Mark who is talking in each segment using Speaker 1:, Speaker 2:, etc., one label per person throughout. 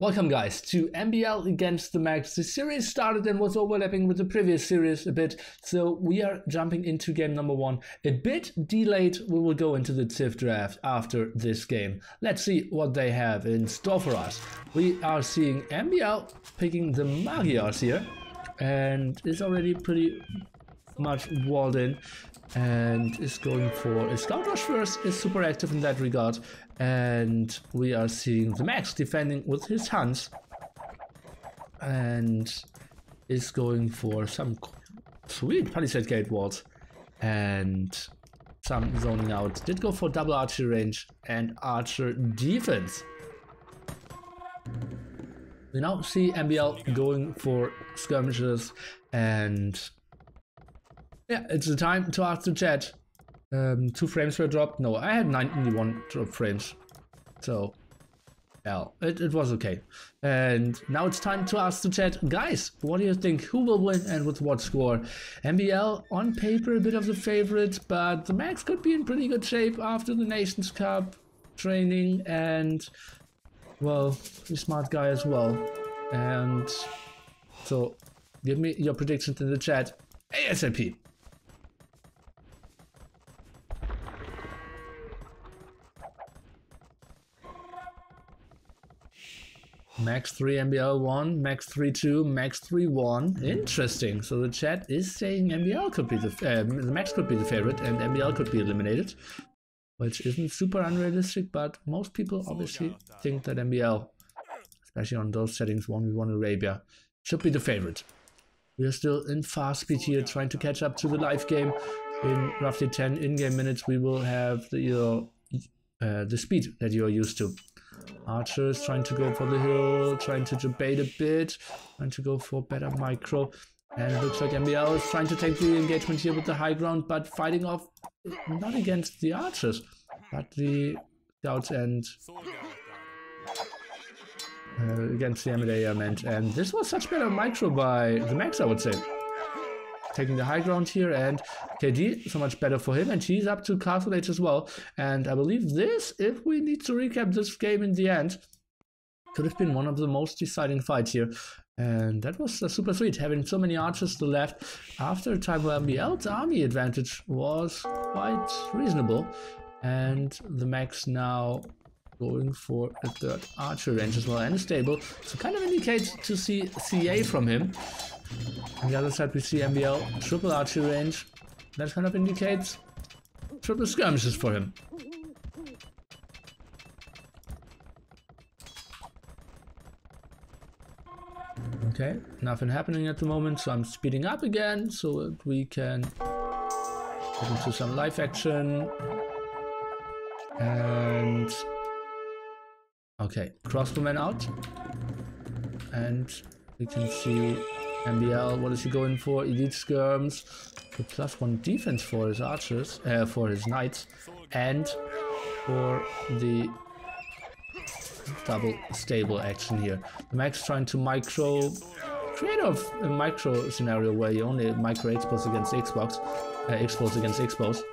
Speaker 1: Welcome guys to MbL against TheMax. The series started and was overlapping with the previous series a bit, so we are jumping into game number 1. A bit delayed, we will go into the TIFF draft after this game. Let's see what they have in store for us. We are seeing MbL picking the Magiars here, and is already pretty much walled in, and is going for a Scout Rush first, is super active in that regard. And we are seeing TheMax defending with his Huns and is going for some sweet Palisade Gate walls and some zoning out. Did go for double archer range and archer defense. We now see MbL going for skirmishes, and yeah, it's the time to ask the chat. 2 frames were dropped. No, I had 91 drop frames, so yeah, it was okay. And now it's time to ask the chat, guys, what do you think? Who will win and with what score? MbL on paper a bit of the favorite, but TheMax could be in pretty good shape after the Nations Cup training, and well, he's a smart guy as well. And so give me your predictions in the chat ASAP. Max 3 MbL 1, Max 3 2, Max 3 1. Interesting. So the chat is saying MbL could be the Max could be the favorite and MbL could be eliminated, which isn't super unrealistic, but most people obviously think that MbL, especially on those settings 1v1 Arabia, should be the favorite. We are still in fast speed here, trying to catch up to the live game. In roughly 10 in-game minutes, we will have the speed that you are used to. Archers trying to go for the hill, trying to debate a bit, trying to go for better micro, and it looks like MbL is trying to take the engagement here with the high ground, but fighting off not against the archers, but the scouts and against the M&A I meant. And this was such better micro by TheMax, I would say. Taking the high ground here, and KotD so much better for him, and he's up to Castle Age as well. And I believe this, if we need to recap this game in the end, could have been one of the most deciding fights here. And that was super sweet, having so many archers to the left after a time where MbL's army advantage was quite reasonable. And TheMax now going for a 3rd archer range as well, and a stable, so kind of indicates to see CA from him. On the other side we see MbL triple archer range, that kind of indicates triple skirmishes for him. Okay, nothing happening at the moment, so I'm speeding up again so that we can get into some live action. And okay, crossbowman out, and we can see MbL, what is he going for? Elite skirms, the +1 defense for his archers, for his knights, and for the double stable action here. TheMax trying to create a micro scenario where you only micro expose against Xbox, expose against expose.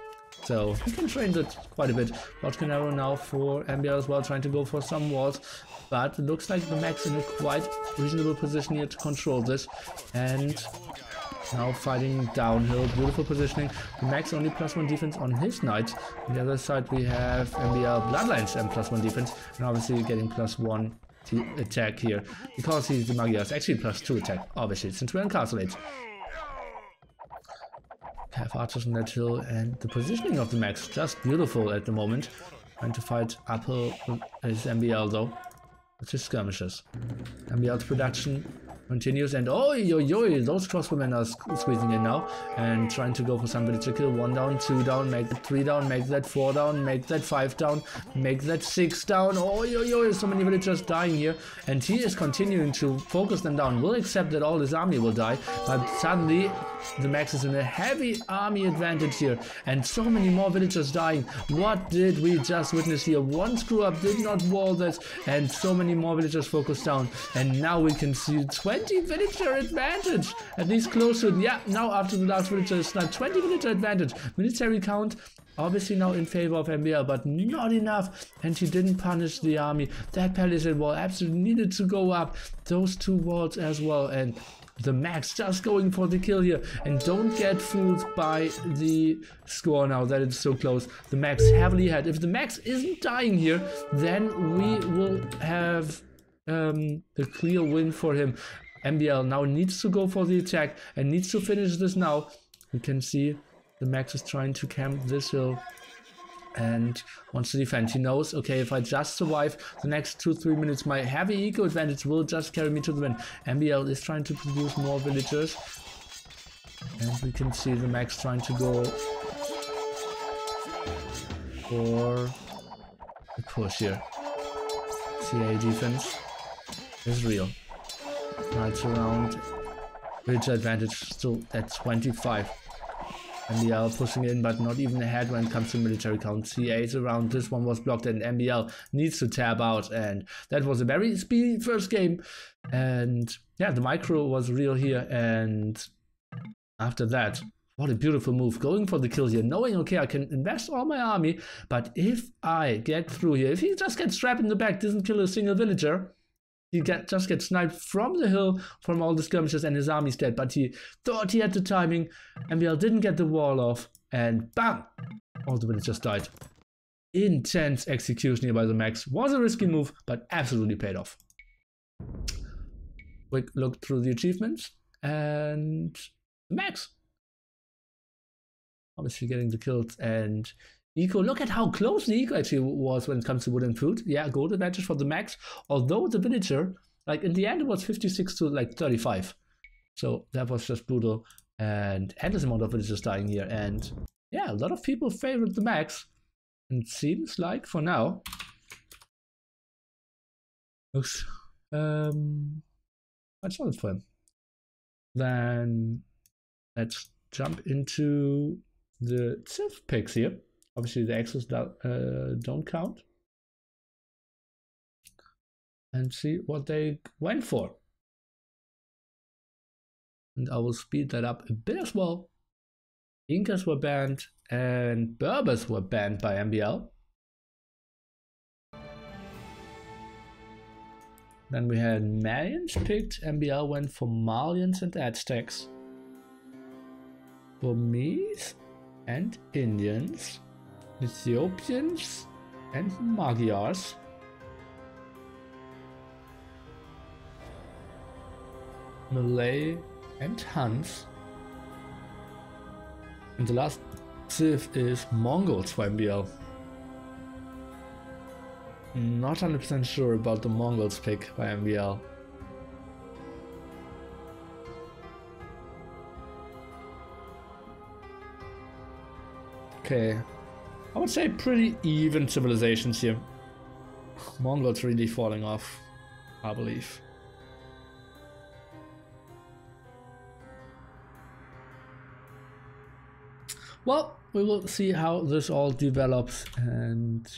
Speaker 1: So he can train that quite a bit. Shotgun arrow now for MbL as well, trying to go for some walls, but it looks like TheMax in a quite reasonable position here to control this. And now fighting downhill, beautiful positioning. TheMax only +1 defense on his knights. On the other side we have MbL Bloodlines and +1 defense, and obviously getting +1 attack here because he's the Magiars, actually +2 attack, obviously, since we're in Castle Age. Have archers on that hill, and the positioning of TheMax just beautiful at the moment. Trying to fight uphill is MbL though, with his skirmishes. MbL's production continues, and those crossbowmen are squeezing in now and trying to go for somebody to kill. 1 down, 2 down, make that 3 down, make that 4 down, make that 5 down, make that 6 down. So many villagers dying here, and he is continuing to focus them down. Will accept that all his army will die, but suddenly TheMax is in a heavy army advantage here, and so many more villagers dying. What did we just witness here? One screw up did not wall this, and so many more villagers focused down, and now we can see 20 20 villager advantage. At least close to it. Yeah, now after the last villager is sniped, 20 villager advantage. Military count obviously now in favor of MbL, but not enough. And he didn't punish the army. That palisade wall absolutely needed to go up. Those two walls as well. And TheMax just going for the kill here. And don't get fooled by the score now that it's so close. TheMax heavily ahead. If TheMax isn't dying here, then we will have a clear win for him. MbL now needs to go for the attack and needs to finish this now. You can see TheMax is trying to camp this hill and wants to defend. He knows, okay, if I just survive the next 2-3 minutes, my heavy eco advantage will just carry me to the win. MbL is trying to produce more villagers. And we can see TheMax trying to go for a push here. CA defense is real. Right around. Villager advantage still at 25. MbL pushing in, but not even ahead when it comes to military count. CA is around. This one was blocked, and MbL needs to tab out. And that was a very speedy first game. And yeah, the micro was real here. And after that, what a beautiful move. Going for the kill here, knowing, okay, I can invest all my army, but if I get through here, if he just gets trapped in the back, doesn't kill a single villager, he just gets sniped from the hill, from all the skirmishes, and his army's dead. But he thought he had the timing. MbL didn't get the wall off, and bam! All the villagers died. Intense execution here by TheMax. Was a risky move, but absolutely paid off. Quick look through the achievements, and TheMax obviously getting the kills, and eco, look at how close the eco actually was when it comes to wood and food. Yeah, gold advantage for TheMax. Although the villager, like in the end, it was 56 to like 35. So that was just brutal. And endless amount of villagers dying here. And yeah, a lot of people favored TheMax. And it seems like for now, looks quite solid for him. Then let's jump into the Civ picks here. Obviously the X's don't count. And see what they went for. And I will speed that up a bit as well. Incas were banned and Berbers were banned by MbL. Then we had Malians picked. MbL went for Malians and Aztecs. Burmese and Indians. Ethiopians and Magyars. Malay and Huns. And the last civ is Mongols for MbL. Not 100% sure about the Mongols pick by MbL. Okay. I would say pretty even civilizations here. Mongols really falling off, I believe. Well, we will see how this all develops, and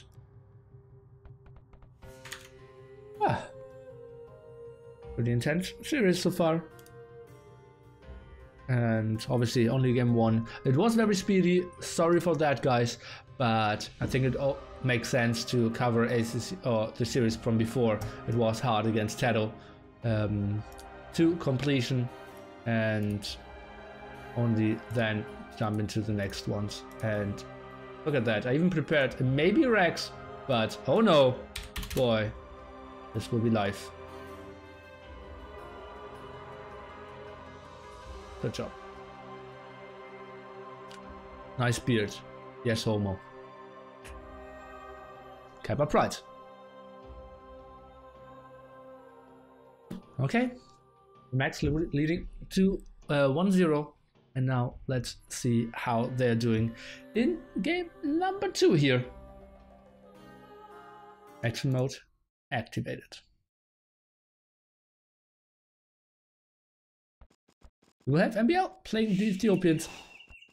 Speaker 1: pretty intense series so far. And obviously only game 1. It was very speedy, sorry for that guys, but I think it all makes sense to cover ACC or the series from before. It was hard against Tato to completion, and only then jump into the next ones. And look at that, I even prepared a maybe Rex, but oh no, boy, this will be life. Good job. Nice beard. Yes, homo. Kappa pride. Okay. Max leading to 1-0. And now let's see how they're doing in game number 2 here. Action mode activated. We will have MbL playing the Ethiopians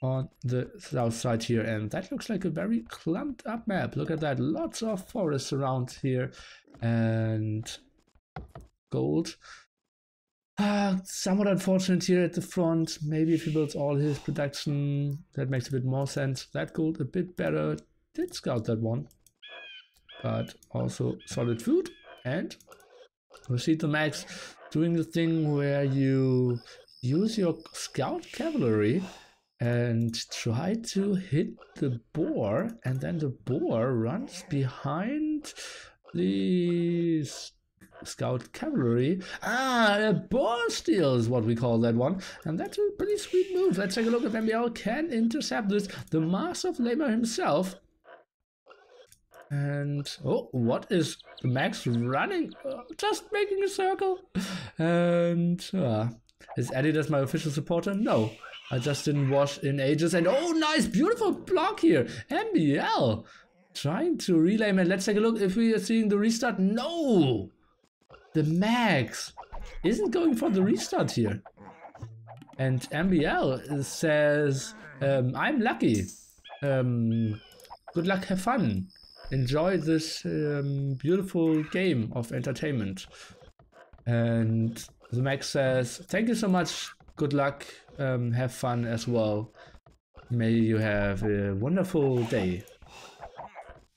Speaker 1: on the south side here, and that looks like a very clumped up map. Look at that, lots of forests around here, and gold Somewhat unfortunate here at the front. Maybe if he builds all his production, that makes a bit more sense. That gold a bit better. Did scout that one. But also solid food. And proceed to max, doing the thing where you use your scout cavalry and try to hit the boar, and then the boar runs behind the scout cavalry. A boar steal is what we call that one, and that's a pretty sweet move. Let's take a look if MbL can intercept this. The Master of Labor himself. And oh, what is the Max running? Just making a circle. And is Adidas my official supporter? No, I just didn't wash in ages. And oh, nice, beautiful block here. MbL trying to relay, man. Let's take a look if we are seeing the restart. No, the Max isn't going for the restart here. And MbL says, I'm lucky. Good luck, have fun. Enjoy this beautiful game of entertainment. And the Max says, thank you so much, good luck, have fun as well. May you have a wonderful day,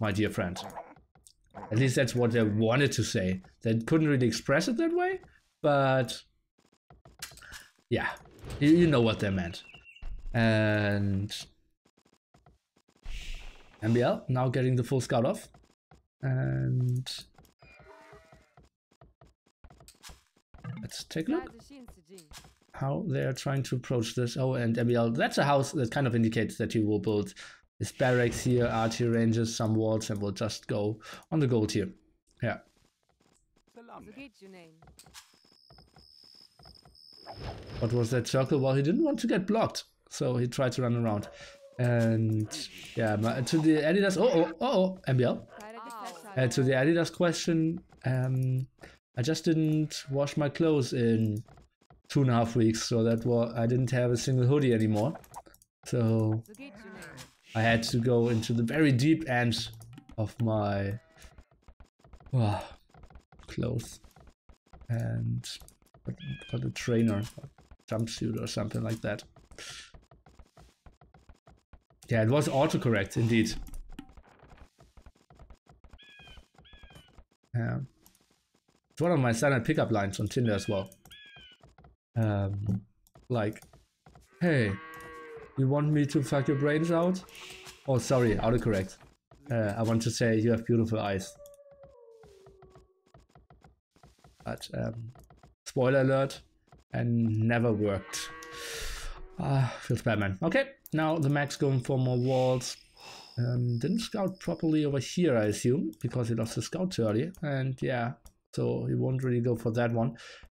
Speaker 1: my dear friend. At least that's what they wanted to say. They couldn't really express it that way, but yeah, you know what they meant. And MbL now getting the full scout off, and let's take a look how they are trying to approach this. Oh, and MbL, that's a house that kind of indicates that he will build his barracks here, artillery ranges, some walls, and will just go on the gold here. Yeah. What was that circle? Well, he didn't want to get blocked, so he tried to run around. And yeah, to the Adidas, MbL. To the Adidas question, I just didn't wash my clothes in 2.5 weeks, so that was, I didn't have a single hoodie anymore. So I had to go into the very deep end of my clothes and got a trainer, jumpsuit or something like that. Yeah, it was autocorrect, indeed. Yeah. It's one of my standard pickup lines on Tinder as well. Like, hey, you want me to fuck your brains out? Oh, sorry, autocorrect. I want to say you have beautiful eyes. But, spoiler alert, and never worked. Feels bad, man. Okay, now the Max going for more walls. Didn't scout properly over here, I assume, because he lost the scout too early. And yeah, so he won't really go for that one.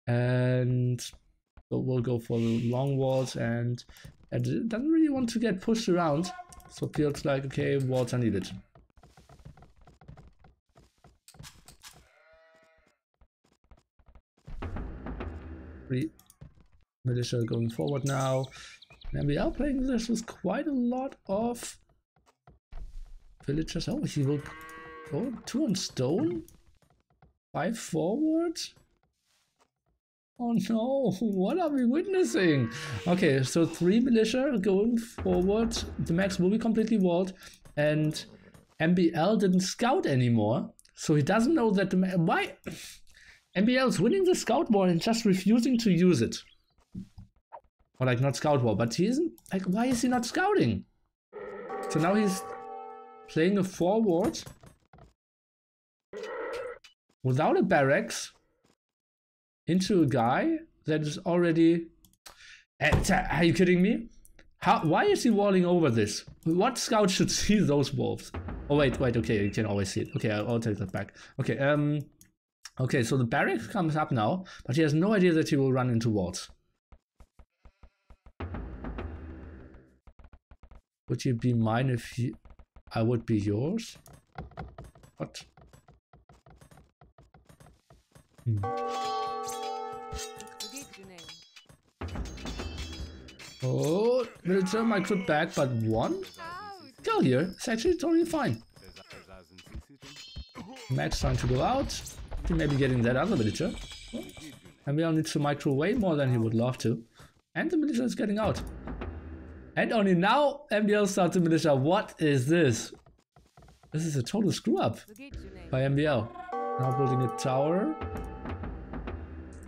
Speaker 1: And so we'll go for the long walls, and it doesn't really want to get pushed around. So it feels like, okay, walls are needed. Militia going forward now. And we are playing this with quite a lot of villagers. Oh, he will go 2 on stone? 5 forward? Oh no, what are we witnessing? Okay, so 3 militia going forward. The Max will be completely walled, and MbL didn't scout anymore, so he doesn't know that the why MbL is winning the scout war and just refusing to use it. Or like not scout war, but he isn't, like, why is he not scouting? So now he's playing a forward without a barracks into a guy that is already... Are you kidding me? Why is he walling over this? What scout should see those wolves? Oh wait, okay, you can always see it. Okay, I'll take that back. Okay, okay, so the barracks comes up now, but he has no idea that he will run into walls. Would you be mine if I would be yours? What? Oh, villager might flip back, but 1 kill here. It's actually totally fine. Max trying to go out. He may be getting that other villager. MbL needs to micro way more than he would love to. And the militia is getting out. And only now MbL starts the militia. What is this? This is a total screw up by MbL. Now building a tower.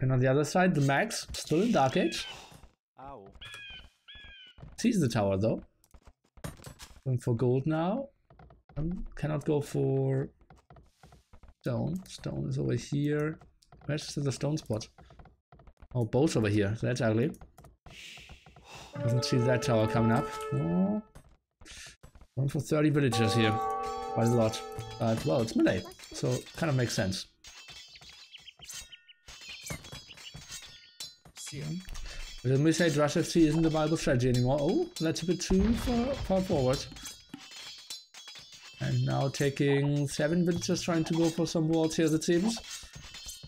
Speaker 1: And on the other side, the Max, still in Dark Age. Sees the tower though. Going for gold now. Cannot go for stone. Stone is over here. Where's the stone spot? Oh, both over here. That's ugly. Doesn't see that tower coming up. Oh. Going for 30 villagers here. Quite a lot. But well, it's melee. So kind of makes sense. But when we say Rush FC isn't a viable strategy anymore. Oh, that's a bit too far forward. And now taking 7 villagers trying to go for some walls here, it seems.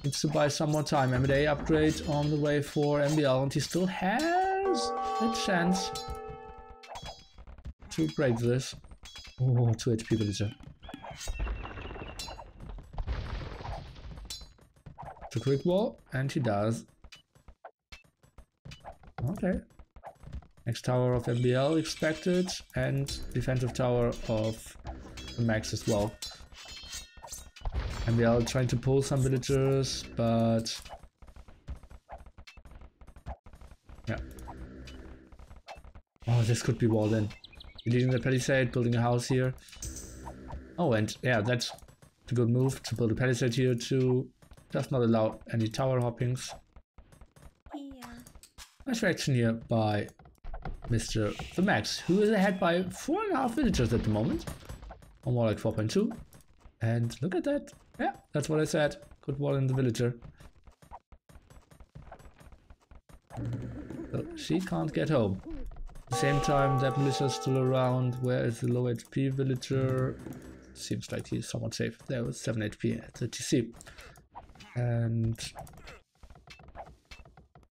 Speaker 1: Needs to buy some more time. MbA upgrade on the way for MbL, and he still has a chance to break this. Oh, 2 HP villager. To quick wall, and he does. Okay. Next tower of MbL expected, and defensive tower of the Max as well. MbL trying to pull some villagers, but yeah. Oh, this could be walled in. Deleting the palisade, building a house here. Oh, and yeah, that's a good move to build a palisade here to just not allow any tower hoppings. Nice reaction here by Mr. TheMax, who is ahead by 4.5 villagers at the moment. Or more like 4.2. And look at that. Yeah, that's what I said. Good wall in the villager. So she can't get home. At the same time, that militia is still around. Where is the low HP villager? Seems like he's somewhat safe. There was 7 HP at the TC. And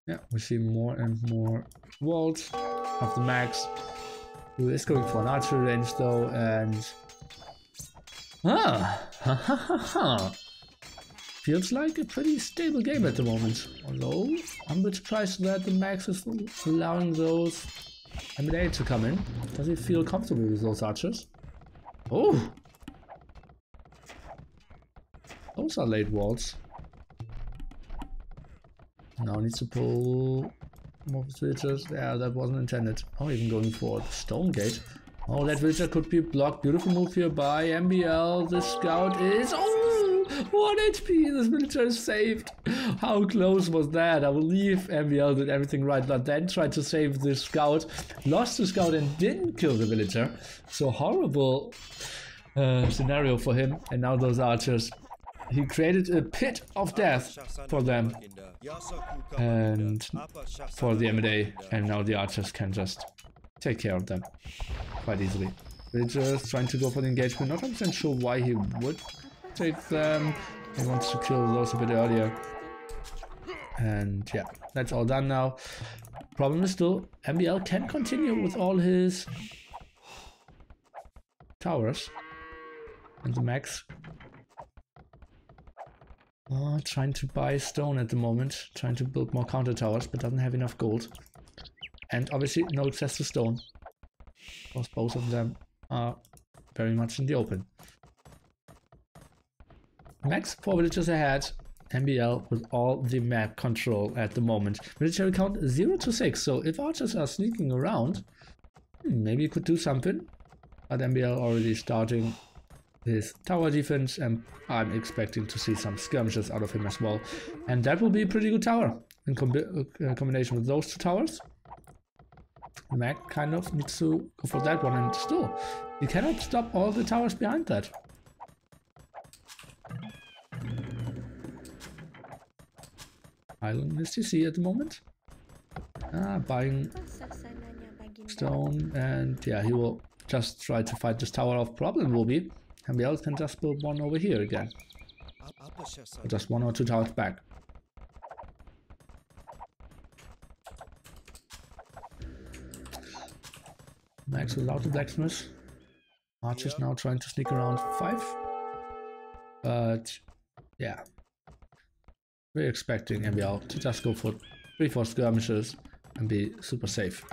Speaker 1: yeah, we see more and more walls of the Max, who is going for an archery range though, and feels like a pretty stable game at the moment. Although I'm a bit surprised that the Max is allowing those MbA to come in. Does he feel comfortable with those archers? Oh, those are late walls. Now needs to pull more villagers. Yeah, that wasn't intended. Oh, even going for the stone gate. Oh, that villager could be blocked. Beautiful move here by MbL. The scout is... Oh! 1 HP! This villager is saved! How close was that? I believe MbL did everything right, but then tried to save the scout. Lost the scout and didn't kill the villager. So horrible scenario for him. And now those archers. He created a pit of death for them. And for the MbA. And now the archers can just take care of them quite easily. Villagers trying to go for the engagement. Not 100% sure why he would take them. He wants to kill those a bit earlier. And yeah, that's all done now. Problem is still, MbL can continue with all his towers. And the Max trying to buy stone at the moment. Trying to build more counter towers, but doesn't have enough gold. And obviously no access to stone. Because both of them are very much in the open. Max 4 villagers ahead. MbL with all the map control at the moment. Military count 0 to 6. So if archers are sneaking around, maybe you could do something. But MbL already starting his tower defense, and I'm expecting to see some skirmishes out of him as well. And that will be a pretty good tower in combination with those 2 towers. Mac kind of needs to go for that one, and still, you cannot stop all the towers behind that. Island STC at the moment. Buying stone, and yeah, he will just try to fight this tower off. Problem will be, MbL can just build one over here again. Or just 1 or 2 towers back. Max without the blacksmith. Archers now trying to sneak around 5. But yeah, We're expecting MbL to just go for 3-4 skirmishes and be super safe.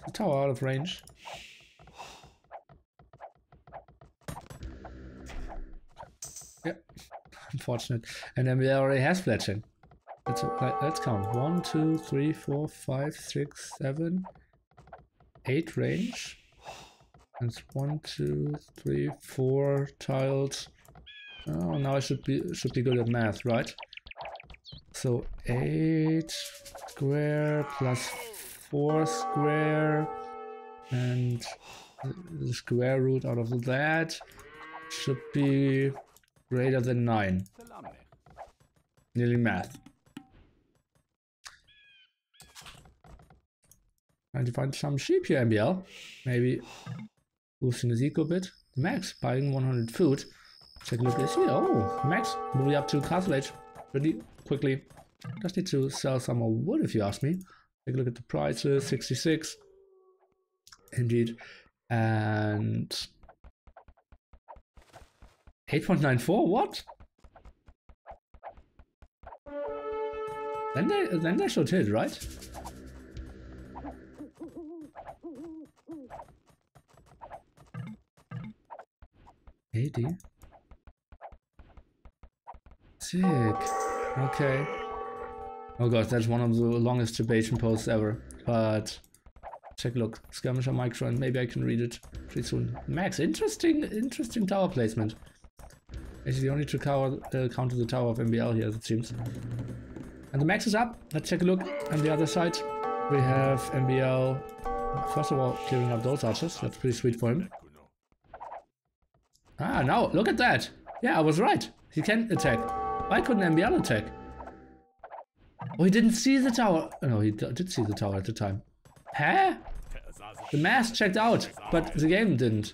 Speaker 1: The tower out of range. Yep, unfortunate. And MbL already has fletching. Let's count. 1, 2, 3, 4, 5, 6, 7, 8 range. That's 1, 2, 3, 4 tiles. Oh, now I should be good at math, right? So 8 square plus 4 square, and the square root out of that should be greater than 9. Nearly math. Trying to find some sheep here, MbL. Maybe boosting his eco a bit. Max buying 100 food. Check a look at here. Oh, Max moving up to Castle Age pretty quickly. Just need to sell some more wood if you ask me. Take a look at the prices. 66. Indeed. And 8.94? What? Then they should hit, right? AD. Sick. Okay. Oh god, that's one of the longest debating posts ever. But check a look. Skirmisher micro, and maybe I can read it pretty soon. Max, interesting tower placement. Actually, the only two counter the tower of MbL here, it seems. And the max is up. Let's take a look on the other side. We have MbL. First of all, clearing up those archers. That's pretty sweet for him. Ah, now look at that. Yeah, I was right. He can attack. Why couldn't MbL attack? Oh, he didn't see the tower. No, he did see the tower at the time. Huh? The mask checked out, but the game didn't.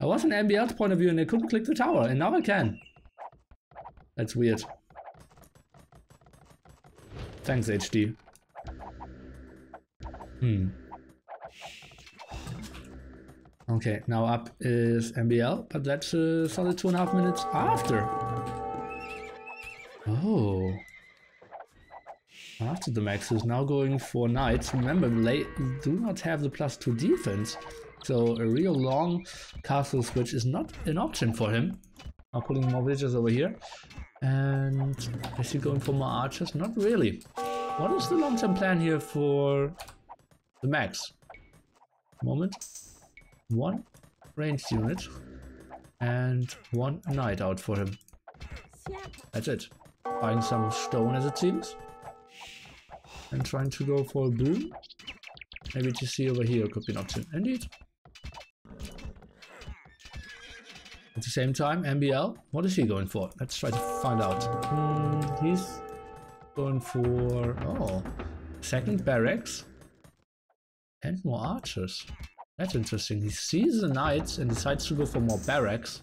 Speaker 1: I was in MbL's point of view and I couldn't click the tower, and now I can. That's weird. Thanks, HD. Okay, now up is MbL, but that's a solid 2.5 minutes after. Oh. After the max is now going for knights. Remember, they do not have the +2 defense, so a real long castle switch is not an option for him. Now pulling more villagers over here. And is he going for more archers? Not really. What is the long-term plan here for the max? Moment. 1 ranged unit and 1 knight out for him. That's it. Buying some stone as it seems. And trying to go for a boom. Maybe TC over here could be an option. Indeed. At the same time, MbL, what is he going for? Let's try to find out. He's going for, oh, second barracks and more archers. That's interesting. He sees the knights and decides to go for more barracks.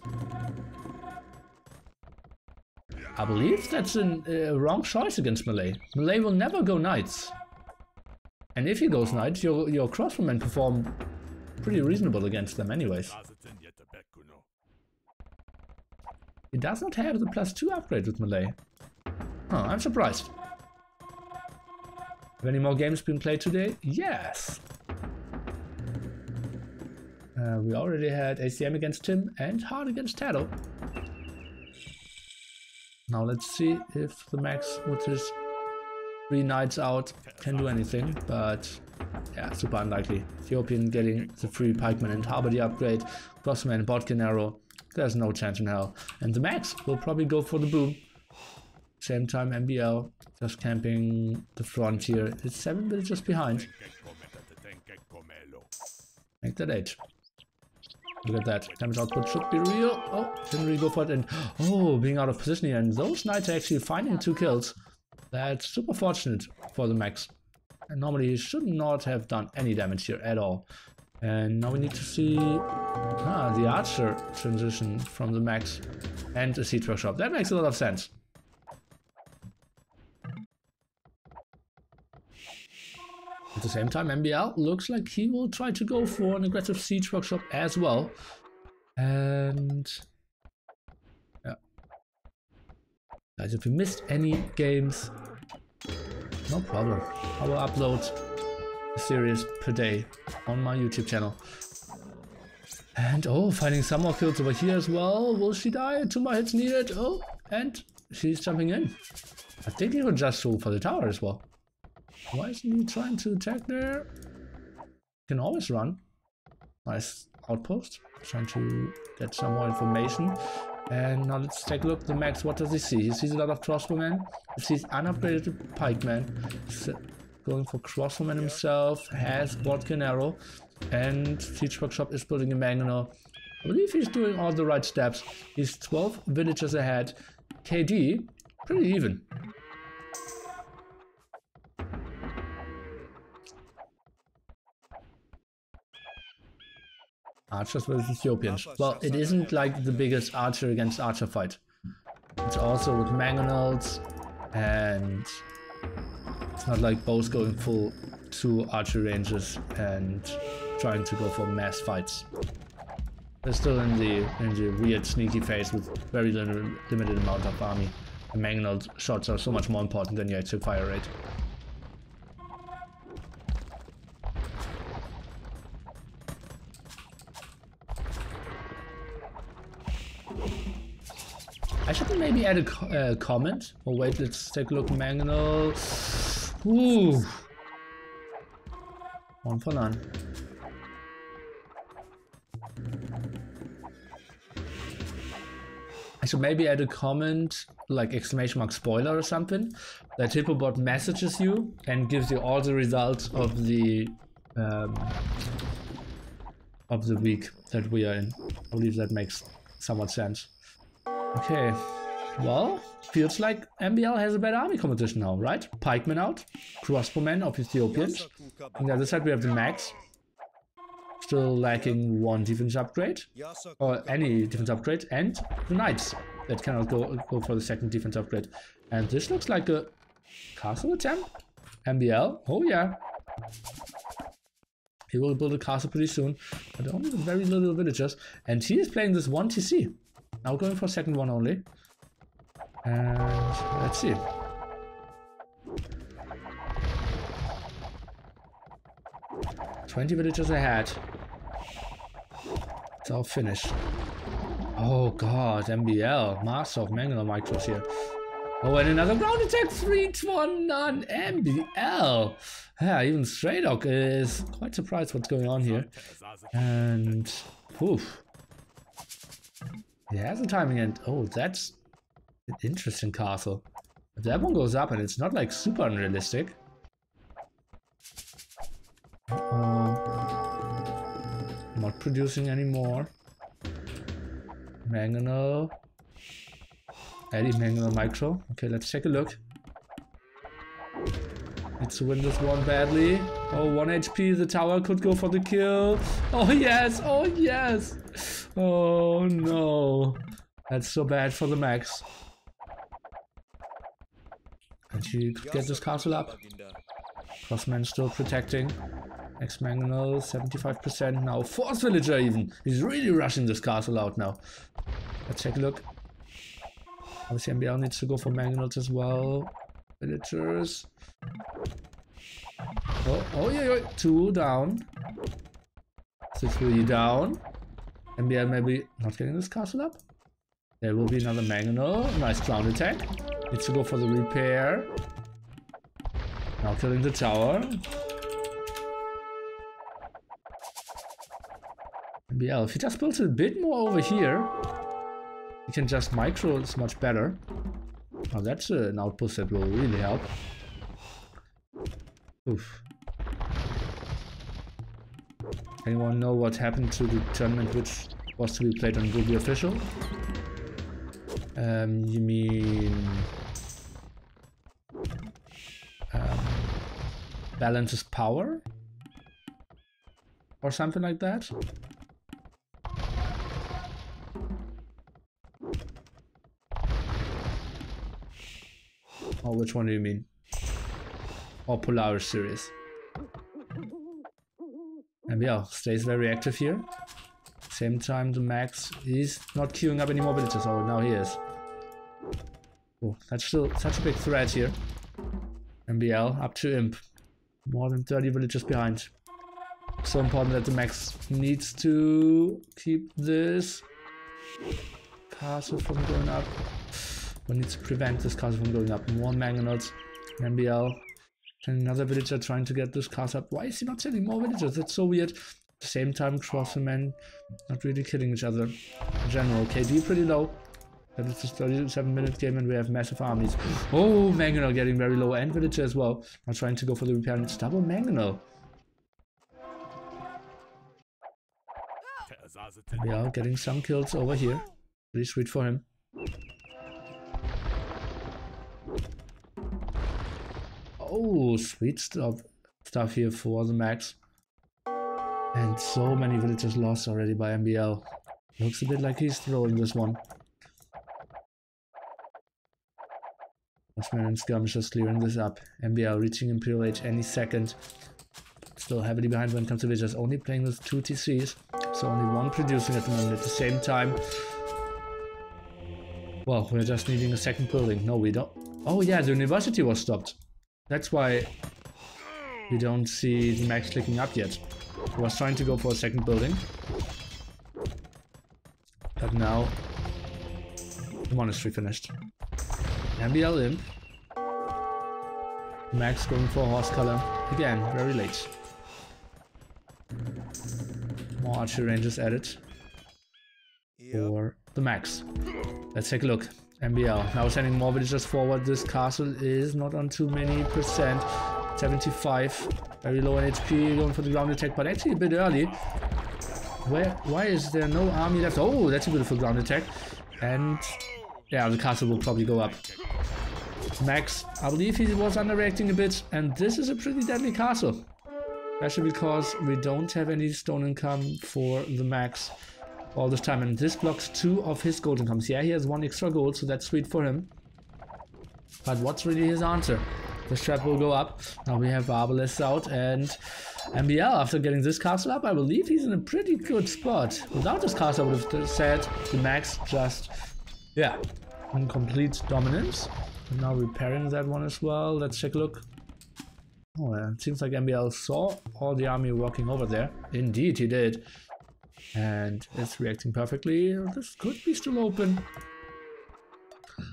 Speaker 1: I believe that's a wrong choice against Melee. Melee will never go knights. And if he goes knights, your crossbowmen perform pretty reasonable against them anyways. He does not have the +2 upgrade with Melee. Oh, I'm surprised. Have any more games been played today? Yes! We already had ACM against Tim and Hard against Tato. Now let's see if the max with his 3 knights out can do anything, but yeah, super unlikely. Ethiopian getting the free pikeman and Harbor the upgrade, crossman, botkin arrow, there's no chance in hell. And the max will probably go for the boom. Same time MbL just camping the front here. It's 7 villages behind. Make that 8. Look at that. Damage output should be real. Oh, didn't really go for it. And oh, being out of position here. And those knights are actually finding 2 kills. That's super fortunate for the max. And normally he should not have done any damage here at all. And now we need to see the archer transition from the max and a siege workshop. That makes a lot of sense. At the same time, MbL looks like he will try to go for an aggressive siege workshop as well. And yeah, guys, if you missed any games, no problem. I will upload a series per day on my YouTube channel. And oh, finding some more kills over here as well. Will she die? 2 more hits needed. Oh, and she's jumping in. I think he could just go for the tower as well. Why isn't he trying to attack there? Can always run. Nice outpost. Trying to get some more information. And now let's take a look at the max. What does he see? He sees a lot of crossbowmen. He sees unupgraded pikemen. He's going for crossbowmen himself. Has Bodkin arrow. And Siege Workshop is building a mangonel. I believe he's doing all the right steps. He's 12 villagers ahead. KD, pretty even. Archers versus Ethiopians. Well, it isn't like the biggest archer against archer fight. It's also with mangonels, and it's not like both going full 2 archer ranges and trying to go for mass fights. They're still in the weird sneaky phase with very limited amount of army. And mangonel shots are so much more important than your actual fire rate. I should maybe add a comment. Oh wait, let's take a look. Mangonel. Ooh. 1 for none. I should maybe add a comment, like exclamation mark spoiler or something, that Hippobot messages you and gives you all the results of the week that we are in. I believe that makes somewhat sense. Okay, well, feels like MbL has a better army competition now, right? Pikemen out, crossbowmen of Ethiopians. On the other side we have the Max, still lacking 1 defense upgrade, or any defense upgrade, and the Knights that cannot go for the 2nd defense upgrade. And this looks like a castle attempt. MbL, oh yeah. He will build a castle pretty soon, but only with very little villagers. And he is playing this 1 TC. Now going for 2nd one only. And let's see. "20 villagers ahead." It's all finished. Oh god, MbL, master of mangonel micros here. Oh, and another ground attack, 3-1 on MbL. Yeah, even Stray Dog is quite surprised what's going on here. And poof. He has a timing end. Oh, that's an interesting castle. If that one goes up and it's not like super unrealistic. Not producing anymore. Mangonel. Eddie Mangonel micro. Okay, let's take a look. Needs to win this one badly. Oh, 1 HP. The tower could go for the kill. Oh yes! Oh yes! Oh no. That's so bad for the Max. And she could get this castle up. Crossman still protecting. Mangonel 75% now. 4th villager even. He's really rushing this castle out now. Let's take a look. Obviously MbL needs to go for mangonels as well. Villagers. Oh yeah, 2 down. 3 down. MbL maybe not getting this castle up. There will be another mangonel. Nice ground attack. Needs to go for the repair. Now killing the tower. MbL, if he just builds a bit more over here, he can just micro, it's much better. Now that's an outpost that will really help. Oof. Anyone know what happened to the tournament which was to be played on Google Official? You mean balances power? Or something like that? Or which one do you mean? Or Polaris series? MbL stays very active here. Same time, the Max is not queuing up any more villagers. Oh, now he is. Oh, that's still such a big threat here. MbL up to Imp. More than 30 villagers behind. So important that the Max needs to keep this castle from going up. We need to prevent this castle from going up. More Mangonels. MbL. And another villager trying to get this castle up. Why is he not sending more villagers? That's so weird. At the same time, Crossmen not really killing each other. In general, KD pretty low. That is a 37-minute game and we have massive armies. Oh, Mangonel getting very low, and villager as well. Now trying to go for the repair, and it's double Mangonel. We are getting some kills over here. Pretty sweet for him. Oh, sweet stuff here for the Max. And so many villagers lost already by MbL. Looks a bit like he's throwing this one. Horsemen and skirmishers clearing this up. MbL reaching Imperial Age any second. Still heavily behind when it comes to villagers. Only playing with 2 TCs. So only one producing at the moment. At the same time, well, we're just needing a second building. No, we don't. Oh yeah, the university was stopped. That's why we don't see the Max clicking up yet. I was trying to go for a second building. But now the monastery finished. MbL Imp. Max going for a horse color. Again, very late. More archery ranges added for the Max. Let's take a look. MbL now sending more villagers forward. This castle is not on too many percent. 75. Very low on HP. Going for the ground attack, but actually a bit early. Why is there no army left? Oh, that's a beautiful ground attack. And yeah, the castle will probably go up. Max, I believe he was underreacting a bit, and this is a pretty deadly castle. Especially because we don't have any stone income for the Max all this time, and this blocks 2 of his gold incomes. Yeah, he has 1 extra gold, so that's sweet for him. But what's really his answer? The trap will go up. Now we have Arbalests out, and MbL, after getting this castle up, I believe he's in a pretty good spot. Without this castle, I would have said the Max just, yeah, in complete dominance. And now repairing that one as well. Let's take a look. Oh, yeah. It seems like MbL saw all the army walking over there. Indeed, he did. And it's reacting perfectly. This could be still open.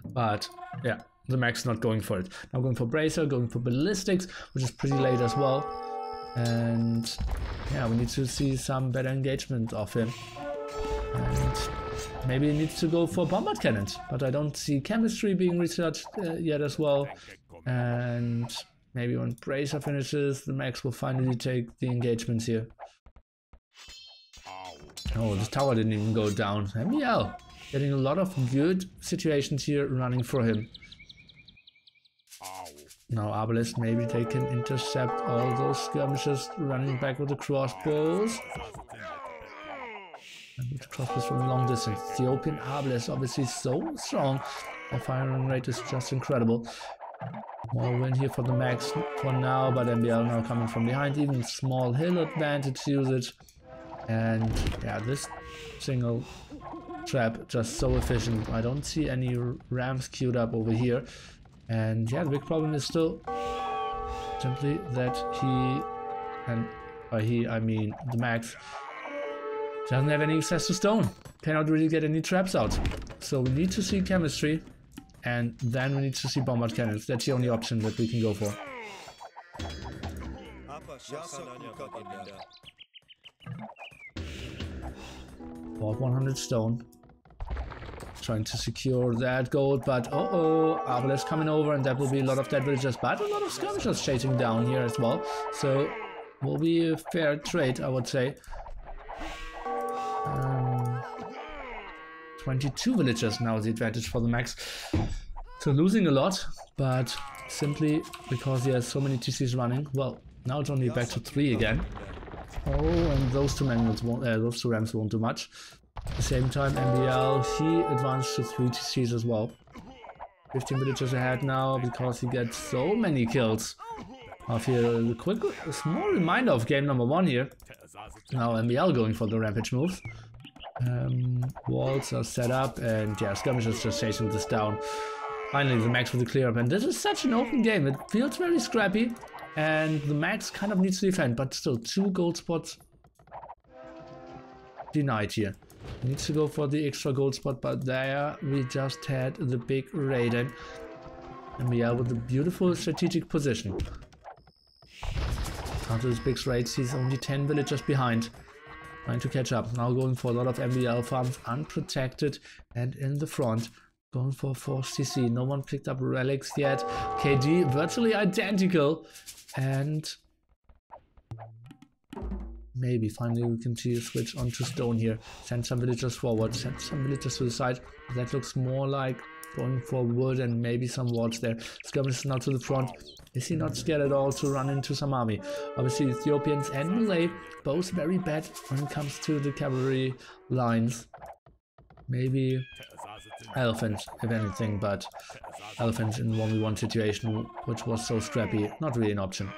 Speaker 1: But, yeah, the Max not going for it. Now going for Bracer, going for Ballistics, which is pretty late as well. And, yeah, we need to see some better engagement of him. And maybe he needs to go for Bombard Cannons. But I don't see chemistry being researched yet as well. And maybe when Bracer finishes, the Max will finally take the engagements here. Oh, this tower didn't even go down. MbL getting a lot of good situations here running for him. Now Arbalest, maybe they can intercept all those skirmishers running back with the crossbows. And with the crossbows from long distance. Ethiopian Arbalest obviously so strong. Their firing rate is just incredible. More win here for the Max for now, but MbL now coming from behind. Even small hill advantage usage. And yeah, this single trap just so efficient. I don't see any rams queued up over here. And yeah, the big problem is still simply that he, and by he I mean the Max, doesn't have any access to stone. Cannot really get any traps out. So we need to see chemistry, and then we need to see bombard cannons. That's the only option that we can go for. Bought 100 stone. Trying to secure that gold, but Arbalest coming over, and that will be a lot of dead villagers, but a lot of skirmishers chasing down here as well. So will be a fair trade, I would say. 22 villagers now is the advantage for the Max. So losing a lot, but simply because he has so many TCs running. Well, now it's only back to 3 again. Oh, and those two rams won't do much. At the same time, MbL, he advanced to 3 TCs as well. 15 villagers ahead now because he gets so many kills. Off here, a small reminder of game number 1 here. Now MbL going for the rampage moves. Walls are set up, and yeah, skirmishers just chasing this down. Finally, the Max with the clear up, and this is such an open game. It feels very scrappy, and the Max kind of needs to defend, but still 2 gold spots denied here. He needs to go for the extra gold spot, but there we just had the big raid, and MbL with a beautiful strategic position. After this big raid, he's only 10 villagers behind. Trying to catch up. Now going for a lot of MbL farms, unprotected and in the front. Going for 4 CC. No one picked up relics yet. KD virtually identical. And maybe finally we can see a switch onto stone here. Send some villagers forward. Send some villagers to the side. That looks more like going for wood and maybe some wards there. Skirmish is now to the front. Is he not scared at all to run into some army? Obviously Ethiopians and Malay both very bad when it comes to the cavalry lines. Maybe elephants if anything, but elephants in 1v1 situation, which was so scrappy, not really an option.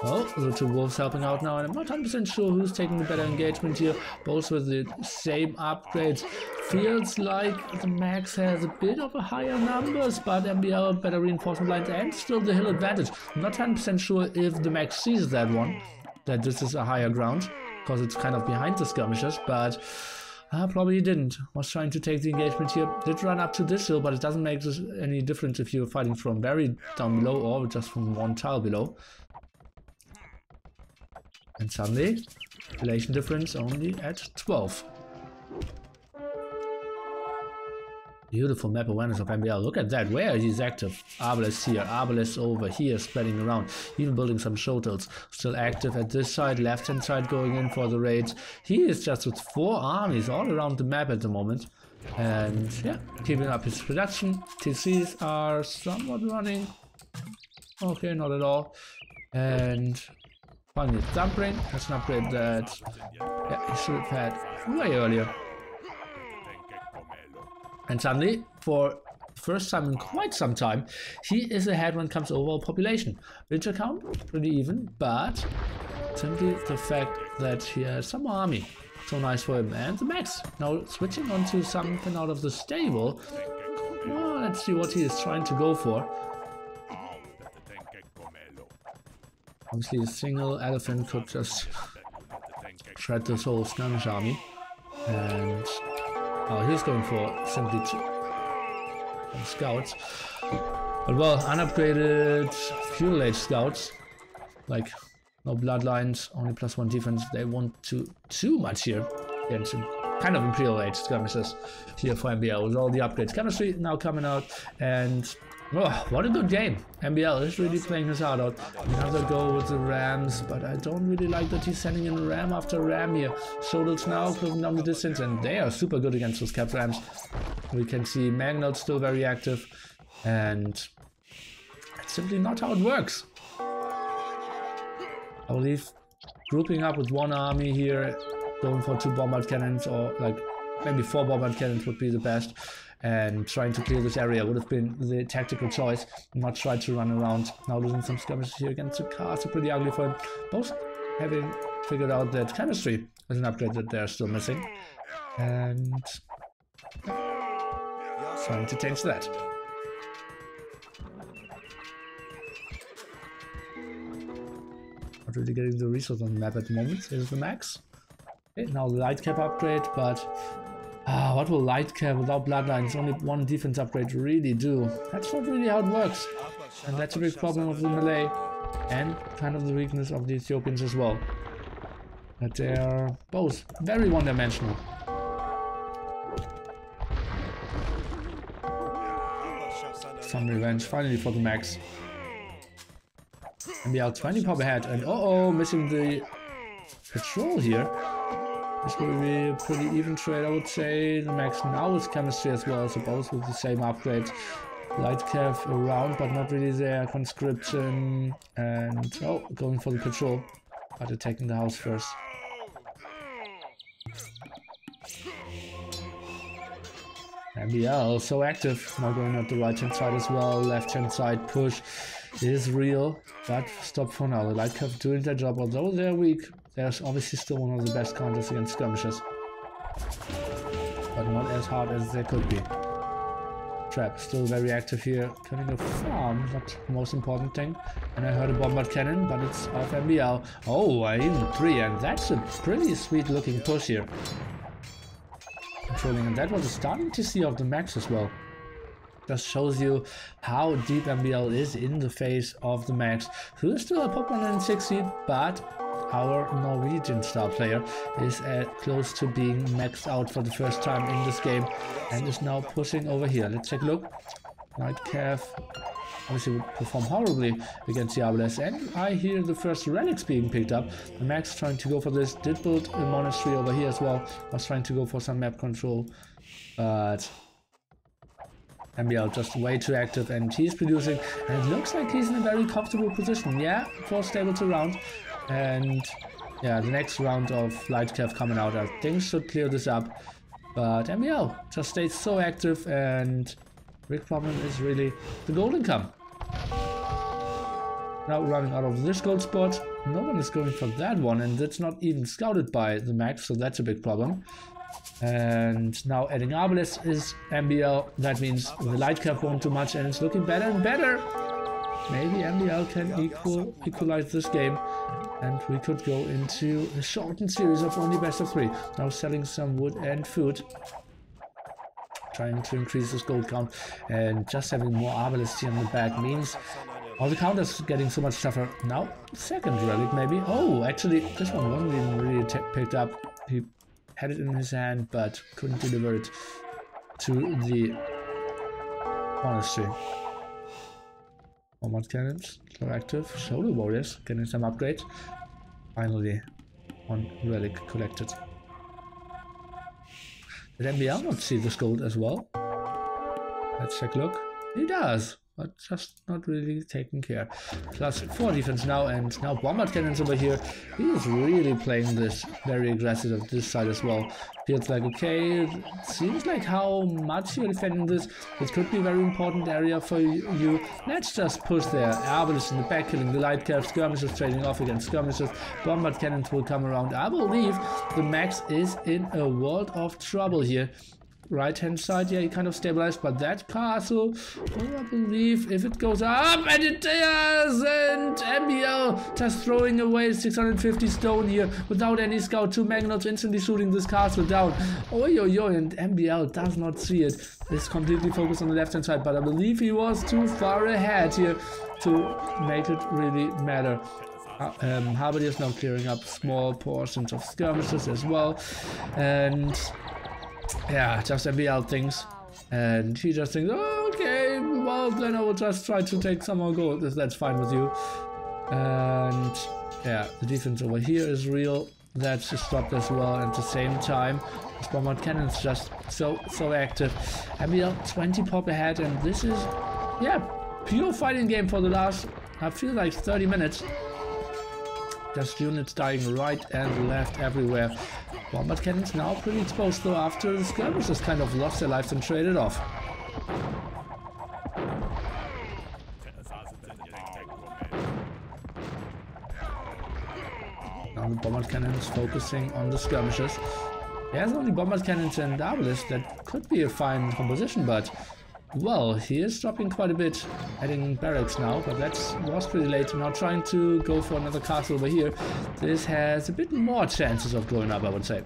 Speaker 1: Oh, the 2 wolves helping out now, and I'm not 100% sure who's taking the better engagement here. Both with the same upgrades. Feels like the Max has a bit of a higher numbers, but MbL better reinforcement lines and still the hill advantage. I'm not 100% sure if the Max sees that one, that this is a higher ground, because it's kind of behind the skirmishers, but probably didn't. Was trying to take the engagement here. Did run up to this hill, but it doesn't make any difference if you're fighting from very down below or just from 1 tile below. And suddenly, relation difference only at 12. Beautiful map awareness of MbL. Look at that, where he's active. Arbalest here, Arbalest over here, spreading around, even building some shotels. Still active at this side, left hand side going in for the raids. He is just with 4 armies all around the map at the moment. And yeah, keeping up his production. TCs are somewhat running. Okay, not at all. And finally, Thumbbrain. That's an upgrade that he should have had way earlier. And suddenly, for the first time in quite some time, he is ahead when it comes to overall population. Villager count, pretty even, but simply the fact that he has some army. So nice for him. And the Max, now switching onto something out of the stable. Well, let's see what he is trying to go for. Obviously a single elephant could just shred this whole skirmish army. And he's going for simply 2 scouts. But well, unupgraded feudal age scouts, like no bloodlines, only +1 defense. They want to too much here against some kind of imperial age skirmishes here for MbL with all the upgrades. Chemistry now coming out, and oh, what a good game. MbL is really playing his heart out. Another go with the rams, but I don't really like that he's sending in ram after ram here. Shoulders now closing down the distance, and they are super good against those capped rams. We can see Magnote still very active, and it's simply not how it works. I believe grouping up with 1 army here, going for 2 bombard cannons, or like maybe 4 bombard cannons would be the best. And trying to clear this area would have been the tactical choice, not try to run around. Now losing some skirmishes here against the cars are pretty ugly for him. Both having figured out that chemistry is an upgrade that they're still missing. And trying to change that. Not really getting the resource on the map at the moment. Here's the Max. Okay, now the light cap upgrade, but what will light cap without bloodlines, only 1 defense upgrade really do? That's not really how it works. And that's a big problem of the Malay, and kind of the weakness of the Ethiopians as well. But they're both very one-dimensional. Some revenge finally for the Max. MbL 20 pop ahead, and missing the patrol here. This will be a pretty even trade, I would say. The Max now is chemistry as well, so both with the same upgrades. Light cav around, but not really there. Conscription, and going for the patrol, but attacking the house first. MbL so active, now going at the right hand side as well. Left hand side push is real, but stop for now. The light cav doing their job, although they're weak. There's obviously still one of the best counters against skirmishes. but not as hard as they could be. Trap still very active here, turning a farm, not the most important thing. And I heard a bombard cannon, but it's off MbL. Oh, even 3, and that's a pretty sweet looking push here. Controlling, and that was a starting to see of the Max as well. Just shows you how deep MbL is in the face of the Max, who is still a top 160, but our Norwegian star player is close to being maxed out for the first time in this game and is now pushing over here. Let's take a look. Nightcav obviously would perform horribly against the Arbalest, and I hear the first relics being picked up. The Max trying to go for this, did build a monastery over here as well, was trying to go for some map control, but MbL just way too active, and he's producing, and it looks like he's in a very comfortable position. Yeah, 4 stable to round, and yeah, the next round of Lightcav coming out, I think should clear this up, but MbL just stays so active, and big problem is really the gold income. Now running out of this gold spot, no one is going for that one, and it's not even scouted by the Max, so that's a big problem. And now adding Arbalest is MbL, that means the Lightcav won't do much, and it's looking better and better. Maybe MbL can equalize this game, and we could go into a shortened series of only best of 3. Now selling some wood and food, trying to increase this gold count, and just having more Arbalest here in the back means all the counters getting so much tougher. Now second relic maybe. Oh, actually this one wasn't even really picked up. He had it in his hand but couldn't deliver it to the monastery. Bombard cannons still active. Shoulder warriors getting some upgrades. Finally, one relic collected. Did MbL not see this gold as well? Let's take a look. He does, but just not really taking care. Plus 4 defense now, and now bombard cannons over here. He is really playing this very aggressive at this side as well. Feels like, okay, it seems like how much you're defending this. It could be a very important area for you. Let's just push there. Arbalest in the back, killing the Lightcav. Skirmishers trading off against skirmishers. Bombard cannons will come around. I believe the Max is in a world of trouble here. Right hand side, yeah, he kind of stabilized, but that castle, oh, I believe if it goes up, and it does, and MbL just throwing away 650 stone here without any scout. 2 Magnets instantly shooting this castle down. Oi, oi, oi, and MbL does not see it. It's completely focused on the left hand side, but I believe he was too far ahead here to make it really matter. Harvard is now clearing up small portions of skirmishes as well, and yeah, just MbL things, and he just thinks, oh, okay, well then I will just try to take some more gold if that's fine with you. And yeah, the defense over here is real. That's stopped as well, and at the same time this bombard cannon is just so active. MbL 20 pop ahead, and this is, yeah, pure fighting game for the last, I feel like 30 minutes. Just units dying right and left everywhere. Bombard cannons now pretty exposed though, after the skirmishers kind of lost their lives and traded off. Now the bombard cannons focusing on the skirmishers. There's only bombard cannons and Arbalest. That could be a fine composition, but well, he is dropping quite a bit, adding barracks now, but that was pretty late. Now trying to go for another castle over here. This has a bit more chances of going up, I would say.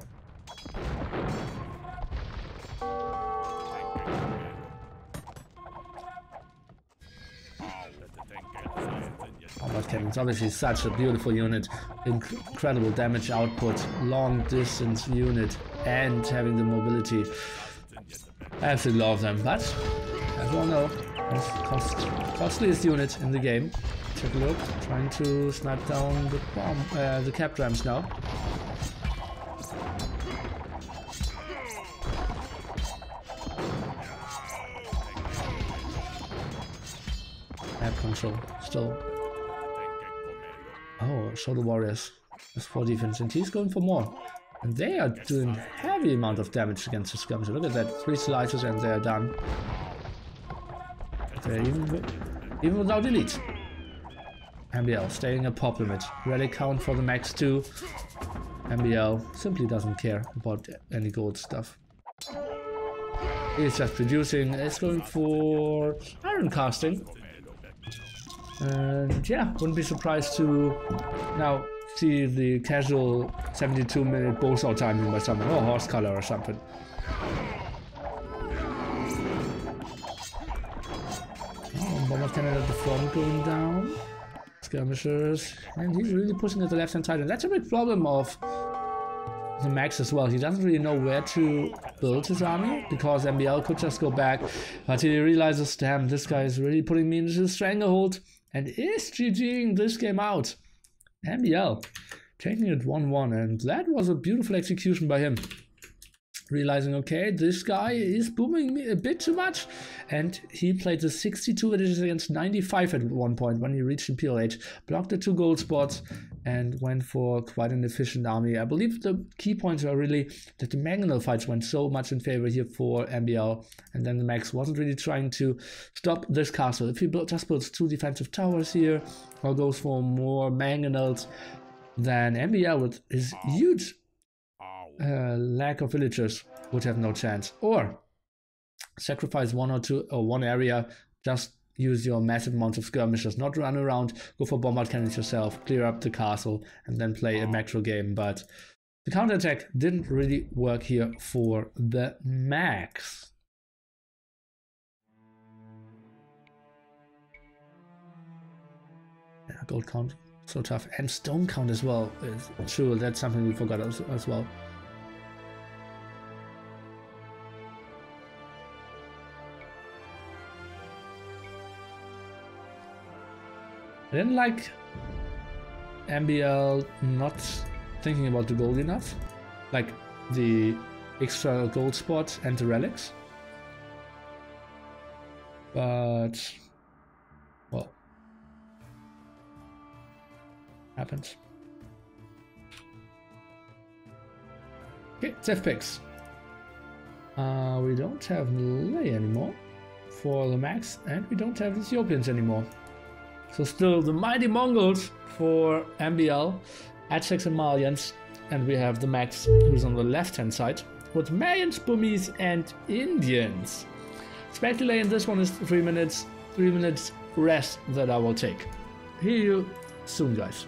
Speaker 1: Bombard cannons, obviously such a beautiful unit, incredible damage output, long distance unit, and having the mobility. I absolutely love them, but as we all know, costliest unit in the game. Take a look, trying to snipe down the cap rams now. Map control, still. Oh, show the warriors. That's 4 defense, and he's going for more. And they are doing heavy amount of damage against the skirmisher. Look at that, 3 slices and they are done. They're even without elite. MbL staying a pop limit. Relic count for the Max 2. MbL simply doesn't care about any gold stuff. He's just producing. It's going for iron casting. And yeah, wouldn't be surprised to now see the casual 72-minute bow saw timing by someone, or horse color or something. Oh, bomber cannon at the front going down. Skirmishers, and he's really pushing at the left hand side, and that's a big problem of the Max as well. He doesn't really know where to build his army, because MbL could just go back, but he realizes, damn, this guy is really putting me into a stranglehold, and is GGing this game out. MbL taking it 1-1, and that was a beautiful execution by him. Realizing, okay, this guy is booming me a bit too much, and he played the 62 edges against 95 at one point when he reached the PLH, blocked the 2 gold spots, and went for quite an efficient army. I believe the key points are really that the Mangonel fights went so much in favor here for MbL, and then the Max wasn't really trying to stop this castle. If he just builds 2 defensive towers here, or goes for more Mangonels, then MbL with his huge lack of villagers would have no chance. Or sacrifice 1 or 2 or 1 area, just use your massive amounts of skirmishers, not run around, go for bombard cannons yourself, clear up the castle, and then play a macro game. But the counterattack didn't really work here for the Max. Yeah, gold count, so tough. And stone count as well. It's true, that's something we forgot as well. I didn't like MbL not thinking about the gold enough, like the extra gold spots and the relics. But, well, happens. Okay, safe picks. We don't have Malay anymore for the Max, and we don't have Ethiopians anymore. So still the mighty Mongols for MbL, Aztecs and Malians, and we have the Max who's on the left hand side with Mayans, Burmese and Indians. Spec delay in this one is 3 minutes, 3 minutes rest that I will take. Hear you soon, guys.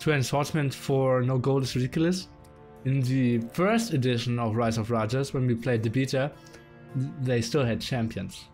Speaker 1: 2 enforcement for no gold is ridiculous. In the first edition of Rise of Rajas, when we played the beta, they still had champions.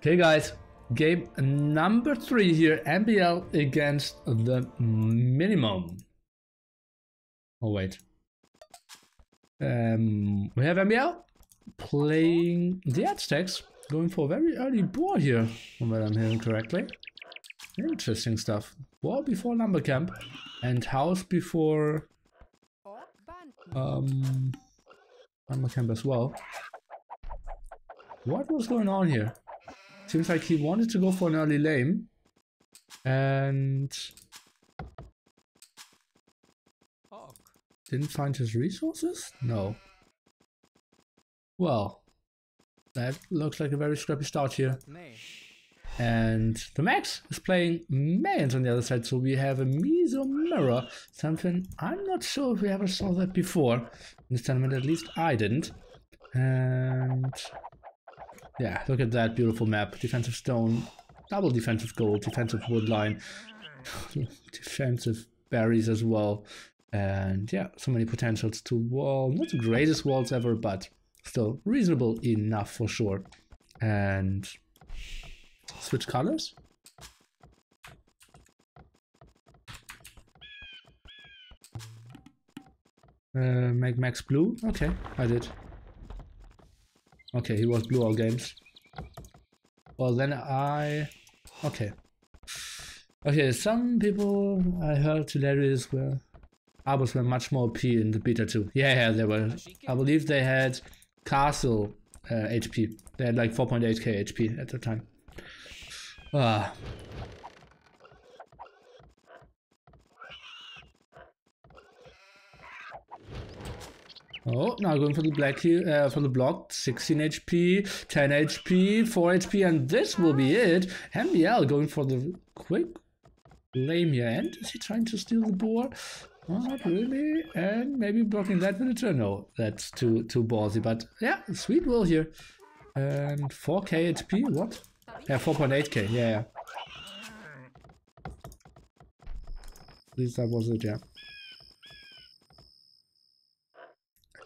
Speaker 1: Okay guys, game number 3 here, MbL against the minimum. Oh wait. We have MbL playing the Aztecs, going for a very early board here, if I'm hearing correctly. Interesting stuff. Wall before lumber camp and house before lumber camp as well. What was going on here? Seems like he wanted to go for an early lane and didn't find his resources? No. Well, that looks like a very scrappy start here. And TheMax is playing Mayans on the other side, so we have a Miso mirror, something I'm not sure if we ever saw that before in this tournament, at least I didn't. And yeah, look at that beautiful map. Defensive stone, double defensive gold, defensive wood line, defensive berries as well. And yeah, so many potentials to wall. Not the greatest walls ever, but still reasonable enough for sure. And switch colors. Make Max blue. Okay, I did. Okay, he was blue all games. Well, then okay. Okay, some people I heard hilarious were Arbors were much more OP in the beta too. Yeah, they were. I believe they had castle HP. They had like 4.8k HP at the time. Oh, now going for the black here, for the block, 16 HP, 10 HP, 4 HP, and this will be it. MbL going for the quick lame here, and is he trying to steal the board? Oh, not really, and maybe blocking that villager? No, that's too ballsy, but yeah, sweet will here. And 4k HP, what? Yeah, 4.8k, yeah. At least that was it, yeah.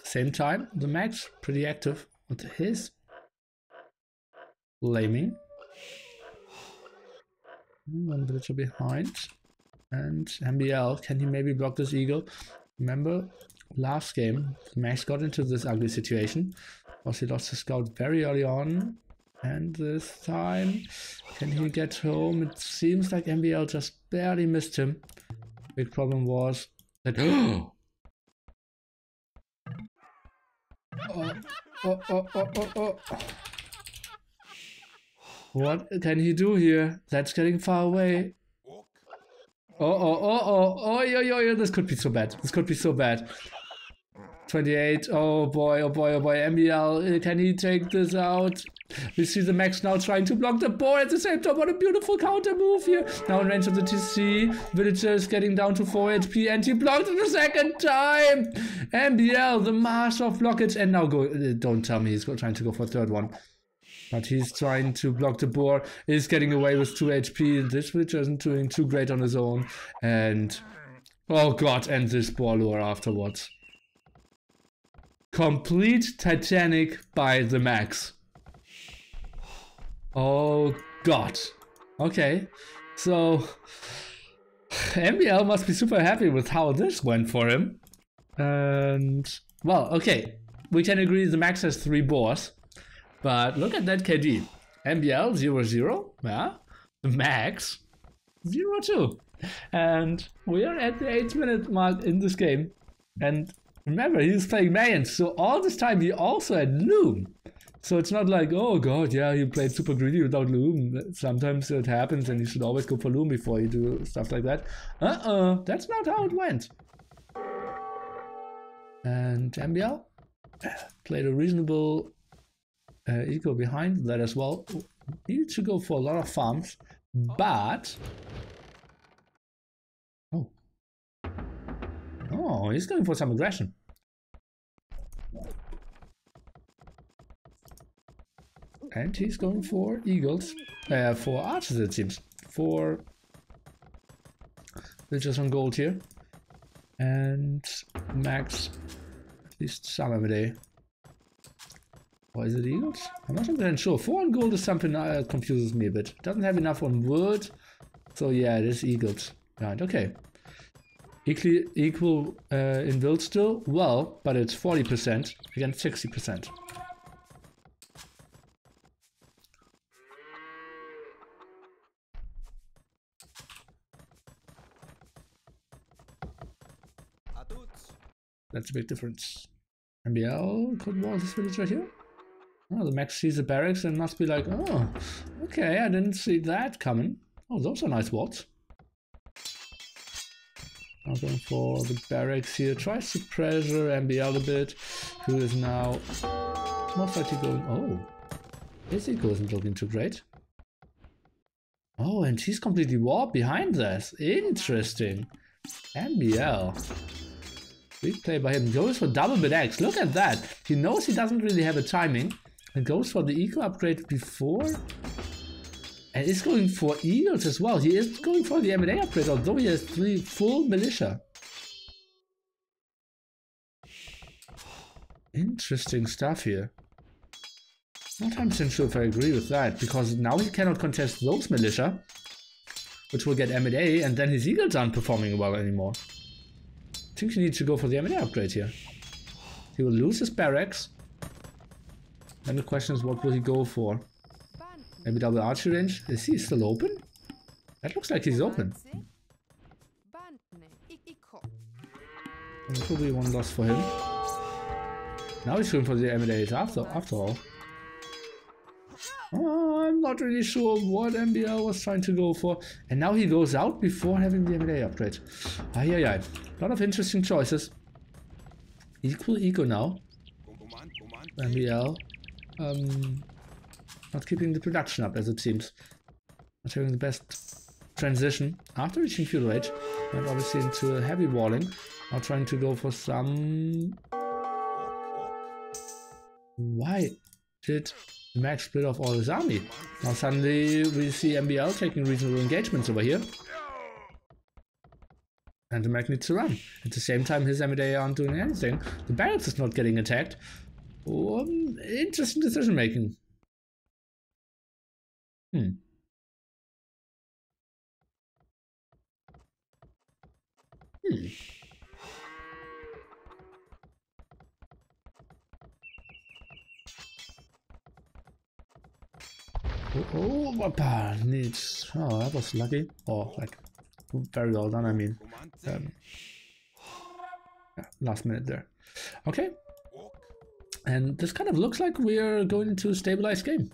Speaker 1: Same time, TheMax pretty active with his laming. One villager behind. And MbL, can he maybe block this eagle? Remember, last game, TheMax got into this ugly situation. Because he lost his scout very early on. And this time, can he get home? It seems like MbL just barely missed him. Big problem was that... Oh. What can he do here? That's getting far away. Oh, this could be so bad. This could be so bad. 28. Oh boy. MbL, can he take this out? We see TheMax now trying to block the board at the same time. What a beautiful counter move here. Now in range of the TC. Villager is getting down to 4 HP and he blocked it the second time. MbL, the master of blockage. And now don't tell me he's trying to go for a third one. But he's trying to block the board. He's getting away with 2 HP. This villager isn't doing too great on his own. And oh god, and this ball lure afterwards. Complete Titanic by TheMax. Oh god. Okay. So MbL must be super happy with how this went for him. And well, okay. We can agree TheMax has 3 boars. But look at that KD. MbL 0-0. Yeah. TheMax 0-2. And we are at the 8-minute mark in this game. And remember, he was playing Mayans, so all this time he also had Loom. So it's not like, oh god, yeah, you played super greedy without loom. Sometimes it happens and you should always go for loom before you do stuff like that. That's not how it went. And MbL played a reasonable eco behind that as well. Needed to go for a lot of farms, but... Oh, he's going for some aggression. And he's going for eagles, for archers it seems. For villagers on gold here. And max, at least some every day. Or is it eagles? I'm not even sure. 4 on gold is something that confuses me a bit. Doesn't have enough on wood. So yeah, it is eagles. Right, okay. Equal in build still? Well, but it's 40% against 60%. That's a big difference. MbL could wall this village right here. Oh, the max sees the barracks and must be like, oh, okay, I didn't see that coming. Oh, those are nice walls. Now going for the barracks here. Tries to pressure MbL a bit, who is now most likely going. Oh, his eco isn't looking too great. Oh, and he's completely warped behind this. Interesting. MbL. Big play by him. Goes for double bit X. Look at that. He knows he doesn't really have a timing. And goes for the eco upgrade before. And is going for eagles as well. He is going for the M&A upgrade, although he has 3 full militia. Interesting stuff here. Not 100% sure if I agree with that, because now he cannot contest those militia, which will get M&A, and then his eagles aren't performing well anymore. I think he needs to go for the M&A upgrade here. He will lose his barracks. Then the question is, what will he go for? Maybe double archery range? Is he still open? That looks like he's open. And probably one loss for him. Now he's going for the M&As after all. Oh, I'm not really sure what MbL was trying to go for. And now he goes out before having the M&A upgrade. A lot of interesting choices. Equal eco now. MbL. Not keeping the production up as it seems. Not having the best transition after reaching feudal age. Went obviously into a heavy walling. Now trying to go for some... Why did the Max split off all his army? Now suddenly we see MbL taking reasonable engagements over here. And the Mac needs to run. At the same time his M&A aren't doing anything. The barracks is not getting attacked. Interesting decision making. Needs. Oh, that was lucky. Or like very well done. I mean, yeah, last minute there. Okay, and this kind of looks like we're going into a stabilized game.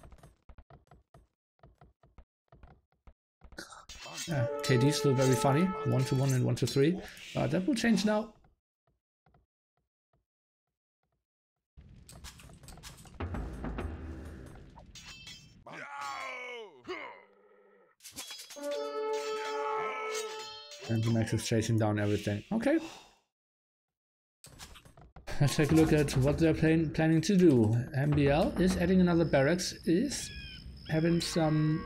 Speaker 1: KD still very funny, 1-1 and 1-3, but that will change now. And the Max is chasing down everything. Okay. Let's take a look at what they're planning to do. MbL is adding another barracks, is having some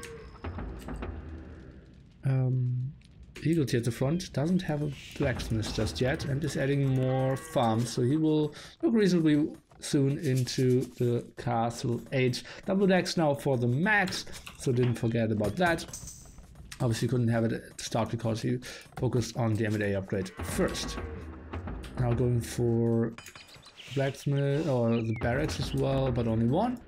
Speaker 1: eagles here at the front, doesn't have a blacksmith just yet, and is adding more farms, so he will look reasonably soon into the castle age. Double decks now for the Max, so didn't forget about that. Obviously couldn't have it at the start because he focused on the M&A upgrade first. Now going for blacksmith or the barracks as well, but only one.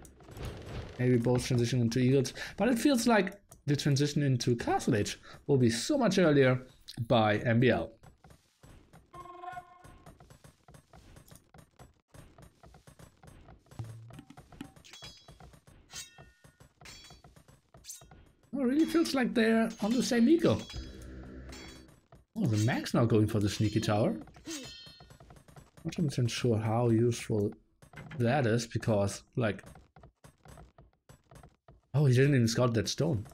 Speaker 1: Maybe both transition into eagles, but it feels like the transition into castle age will be so much earlier by MbL. it really feels like they're on the same eco. Oh, the Max now going for the sneaky tower. Not 100% sure how useful that is, because, like... Oh, he didn't even scout that stone.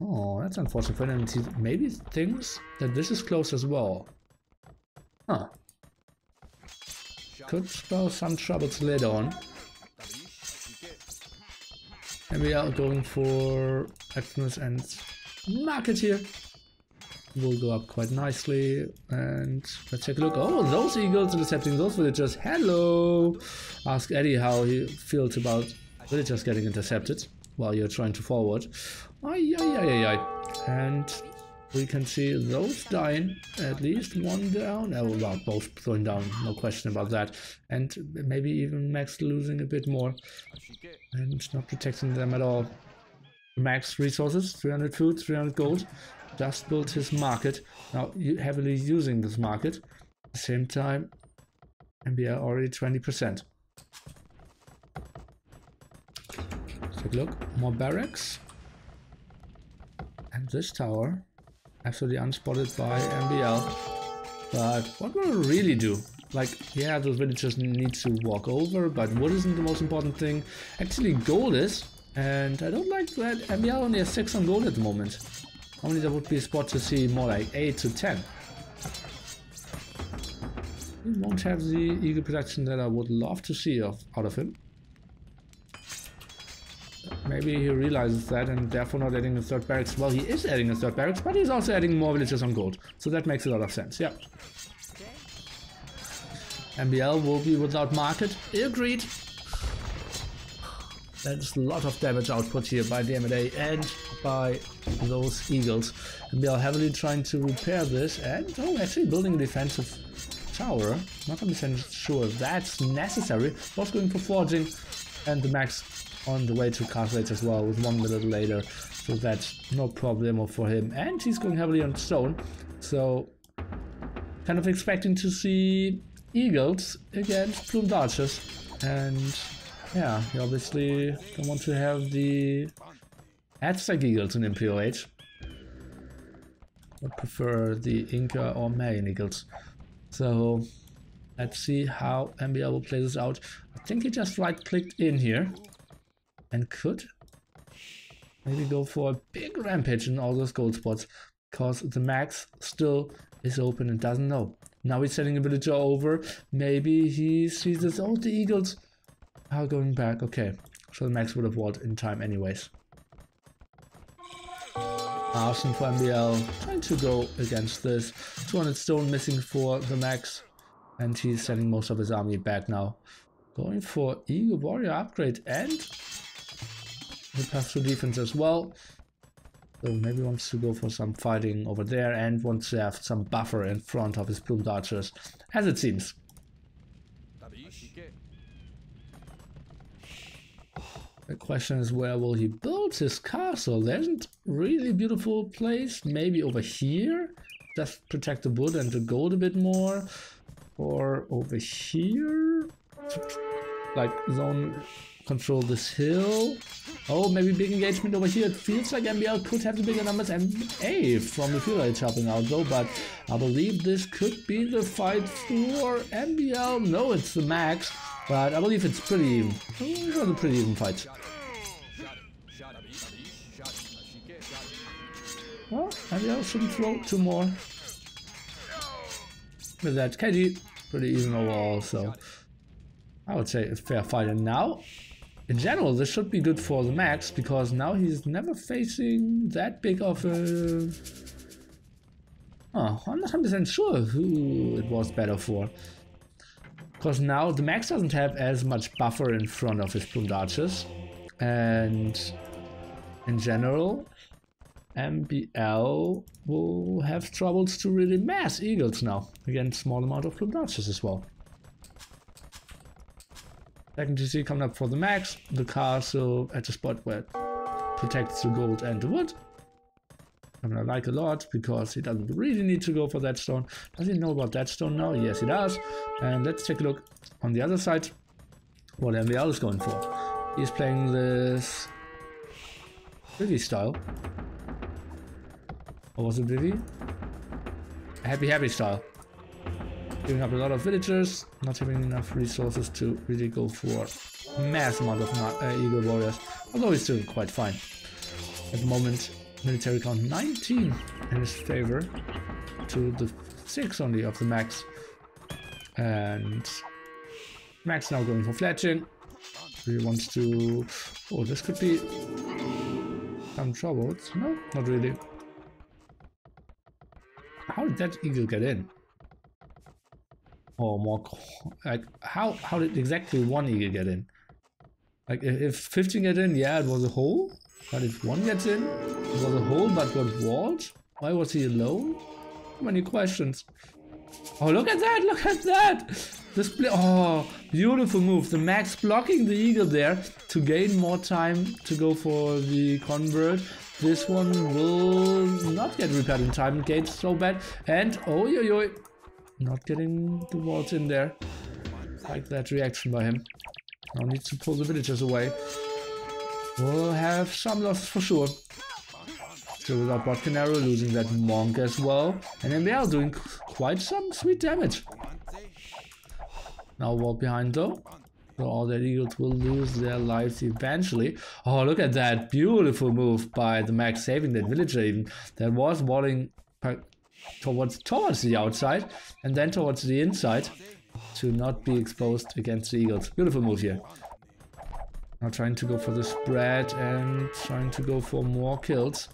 Speaker 1: Oh, that's unfortunate for him. And he maybe thinks that this is close as well. Huh. Could spell some troubles later on. And we are going for Activeness and Market here. Will go up quite nicely. And let's take a look. Oh, those eagles intercepting those villagers. Hello! Ask Eddie how he feels about villagers getting intercepted while you're trying to forward. Ay, ay, ay, ay, ay. And we can see those dying. At least one down. Oh, well, both going down. No question about that. And maybe even Max losing a bit more. And not protecting them at all. Max resources, 300 food, 300 gold. Just built his market. Now heavily using this market. At the same time, MbL already 20%. Let's take a look. More barracks. And this tower, absolutely unspotted by MbL. But what will it really do? Like, yeah, those villagers need to walk over, but wood isn't the most important thing. Actually, gold is. And I don't like that MbL only has 6 on gold at the moment. Only there would be a spot to see more like 8 to 10. He won't have the eagle production that I would love to see out of him. Maybe he realizes that and therefore not adding a third barracks. Well, he is adding a third barracks, but he's also adding more villagers on gold. So that makes a lot of sense, yeah. MbL will be without market. Agreed. That's a lot of damage output here by the M&A and by those eagles. MbL heavily trying to repair this and actually building a defensive tower. Not 100% sure if that's necessary. Was going for forging and the Max on the way to castle age as well with 1 minute later. So that's no problem for him. And he's going heavily on stone. So kind of expecting to see eagles against plumed archers. And yeah, you obviously don't want to have the Aztec eagles in MPOH. I prefer the Inca or Mayan eagles. So let's see how MbL will play this out. I think he just right-clicked in here and could maybe go for a big rampage in all those gold spots, because the Max still is open and doesn't know. Now he's sending a villager over. Maybe he sees this. Oh, the eagles are going back. Okay, so the Max would have walled in time anyways. Arson for MbL, trying to go against this. 200 stone missing for the Max, and he's sending most of his army back now. Going for Eagle Warrior upgrade and the path to defense as well. So maybe wants to go for some fighting over there and wants to have some buffer in front of his plumed archers, as it seems. The question is, where will he build his castle? There isn't really a beautiful place. Maybe over here? Just protect the wood and the gold a bit more. Or over here? Like zone control this hill. Oh, maybe big engagement over here. It feels like MbL could have the bigger numbers and A from the field is helping out though, but I believe this could be the fight for MbL. No, it's the Max, but I believe it's pretty even. It was a pretty even fight. Well, MbL shouldn't throw 2 more. With that, KotD pretty even overall, so I would say a fair fight. And now, in general, this should be good for the Max, because now he's never facing that big of a... Oh, I'm not 100% sure who it was better for. Because now the Max doesn't have as much buffer in front of his plumed archers. And in general, MbL will have troubles to really mass eagles now against small amount of plumed archers as well. Second GC coming up for the Max, the castle at the spot where it protects the gold and the wood. And I like a lot because he doesn't really need to go for that stone. Does he know about that stone now? Yes, he does. And let's take a look on the other side what MbL is going for. He's playing this Vivi style. Or was it Vivi? Happy style. Giving up a lot of villagers, not having enough resources to really go for mass amount of eagle warriors. Although he's still quite fine. At the moment, military count 19 in his favor to the 6 only of the max. And max now going for fletching. He wants to... Oh, this could be some troubles. No, not really. How did that eagle get in? Or more... Like, how did exactly one eagle get in? Like, if 15 get in, yeah, it was a hole. But if one gets in, it was a hole but got walled. Why was he alone? So many questions. Oh, look at that! Look at that! The split. Oh, beautiful move. The max blocking the eagle there to gain more time to go for the convert. This one will not get repaired in time. Gate's so bad. And oh, yo, not getting the walls in there. Like that reaction by him. Now needs to pull the villagers away. We'll have some losses for sure. Still without Botkin Arrow, losing that Monk as well. And MbL doing quite some sweet damage. Now walk behind though. So all their eagles will lose their lives eventually. Oh, look at that. Beautiful move by the max, saving that villager even. That was walling towards the outside and then towards the inside to not be exposed against the eagles. Beautiful move here. Now trying to go for the spread and trying to go for more kills.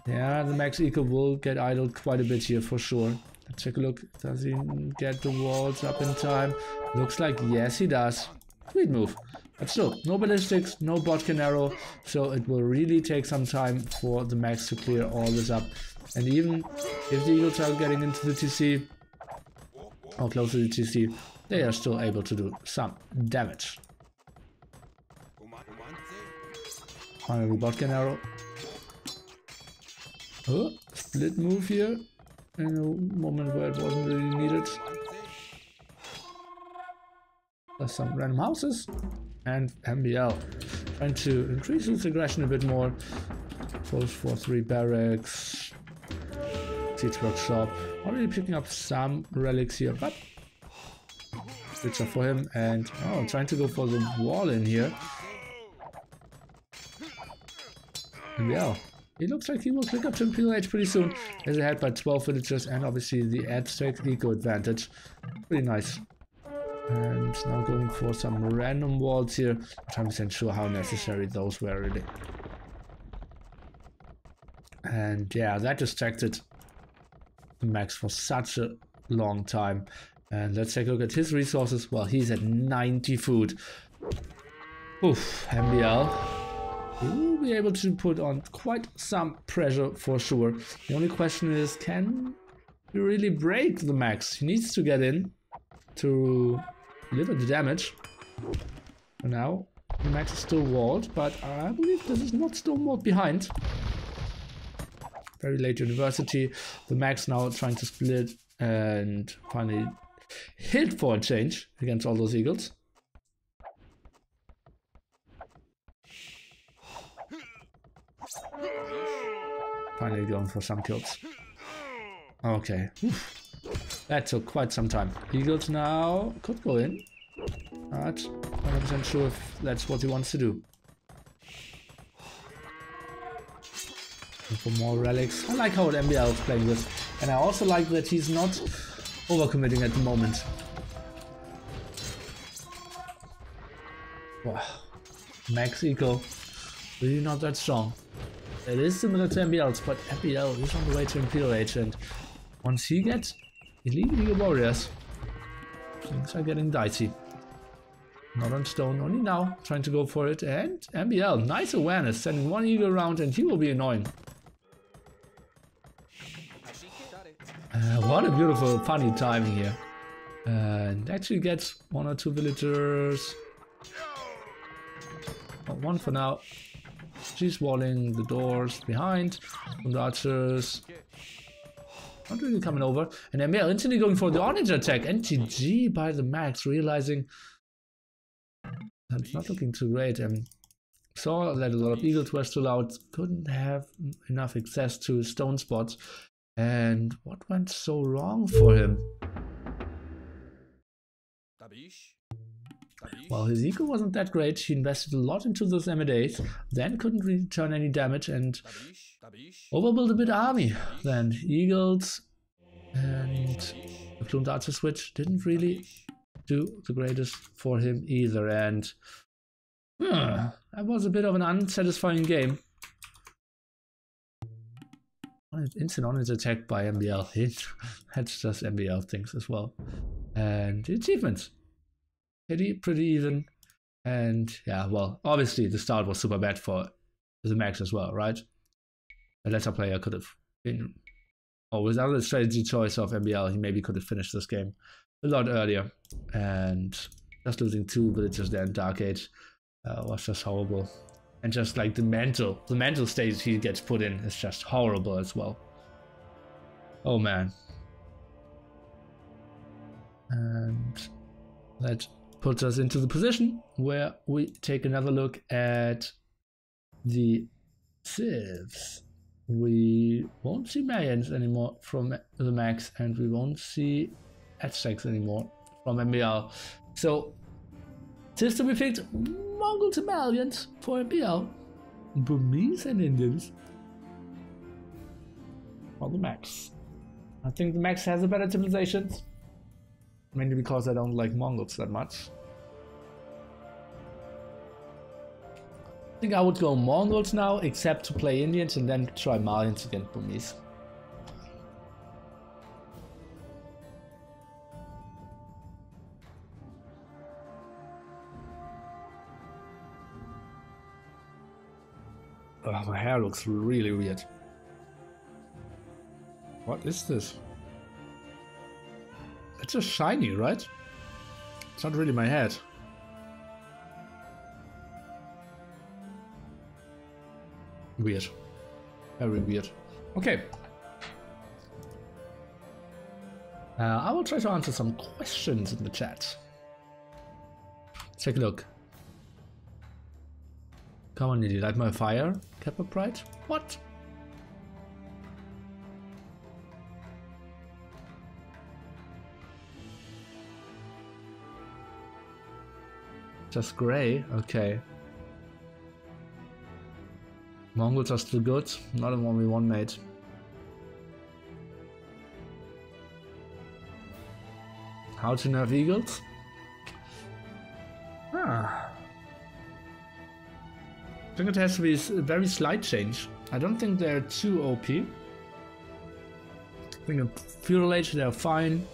Speaker 1: Yeah, the max eagle will get idled quite a bit here for sure. Let's take a look. Does he get the walls up in time? Looks like yes, he does. Sweet move. But still, no ballistics, no Botkin Arrow, so it will really take some time for the max to clear all this up. And even if the eagles are getting into the TC, or close to the TC, they are still able to do some damage. Finally, Botkin Arrow. Oh, split move here in a moment where it wasn't really needed. There's some random houses and MbL trying to increase its aggression a bit more. Close for 3 barracks, siege workshop. Already picking up some relics here, but switch up for him and trying to go for the wall in here. MbL. He looks like he will click up to Imperial Age pretty soon. Is ahead by 12 villagers and obviously the Aztec eco advantage. Pretty nice. And now going for some random walls here. I'm 100% sure how necessary those were really. And yeah, that distracted the max for such a long time. And let's take a look at his resources. Well, he's at 90 food. Oof, MbL. He will be able to put on quite some pressure for sure. The only question is, can he really break the max? He needs to get in to deliver the damage. For now, the max is still walled, but I believe this is not still walled behind. Very late university. The max now trying to split and finally hit for a change against all those eagles. Finally going for some kills. Okay. Oof. That took quite some time. Eagles now could go in. Not 100% sure if that's what he wants to do. And for more relics. I like how MbL is playing this. And I also like that he's not overcommitting at the moment. Wow. Max eco. Really not that strong. It is similar to MbL's, but MbL is on the way to Imperial Age, and once he gets elite eagle warriors, things are getting dicey. Not on stone, only now, trying to go for it, and MbL, nice awareness, sending one eagle around and he will be annoying. What a beautiful, funny timing here. And actually gets 1 or 2 villagers. One for now. She's walling the doors behind from the archers. Not really coming over. And MbL instantly going for the orange attack. And GG by the max, realizing that's not looking too great. saw that a lot of eagles were still out, couldn't have enough access to stone spots. And what went so wrong for him? Well, his eco wasn't that great. He invested a lot into those M&As, then couldn't return any damage and overbuilt a bit army. Then eagles and the Plumed Archer switch didn't really do the greatest for him either. And that was a bit of an unsatisfying game. Instant on his attack by MbL. That's just MbL things as well. And achievements. Pretty even. And yeah, well, obviously the start was super bad for TheMax as well, right? A lesser player could have been, or without the strategy choice of MbL, he maybe could have finished this game a lot earlier. And just losing 2 villagers there in Dark Age was just horrible. And just like the mental state he gets put in is just horrible as well. Oh man. And that puts us into the position where we take another look at the civs. We won't see Mayans anymore from TheMax, and we won't see Aztecs anymore from MbL. So, just to be picked, Mongols and Malians for MbL, Burmese and Indians for TheMax. I think TheMax has a better civilizations, mainly because I don't like Mongols that much. I think I would go Mongols now, except to play Indians and then try Malians against Burmese. Oh, my hair looks really weird. What is this? It's just shiny, right? It's not really my head. Weird. Very weird. Okay. I will try to answer some questions in the chat. Let's take a look. Come on, did you light my fire? Kappa Pride? What? Just grey? Okay. Mongols are still good, not a 1v1 mate. How to nerf eagles? I think it has to be a very slight change. I don't think they're too OP. I think in Feudal Age they're fine.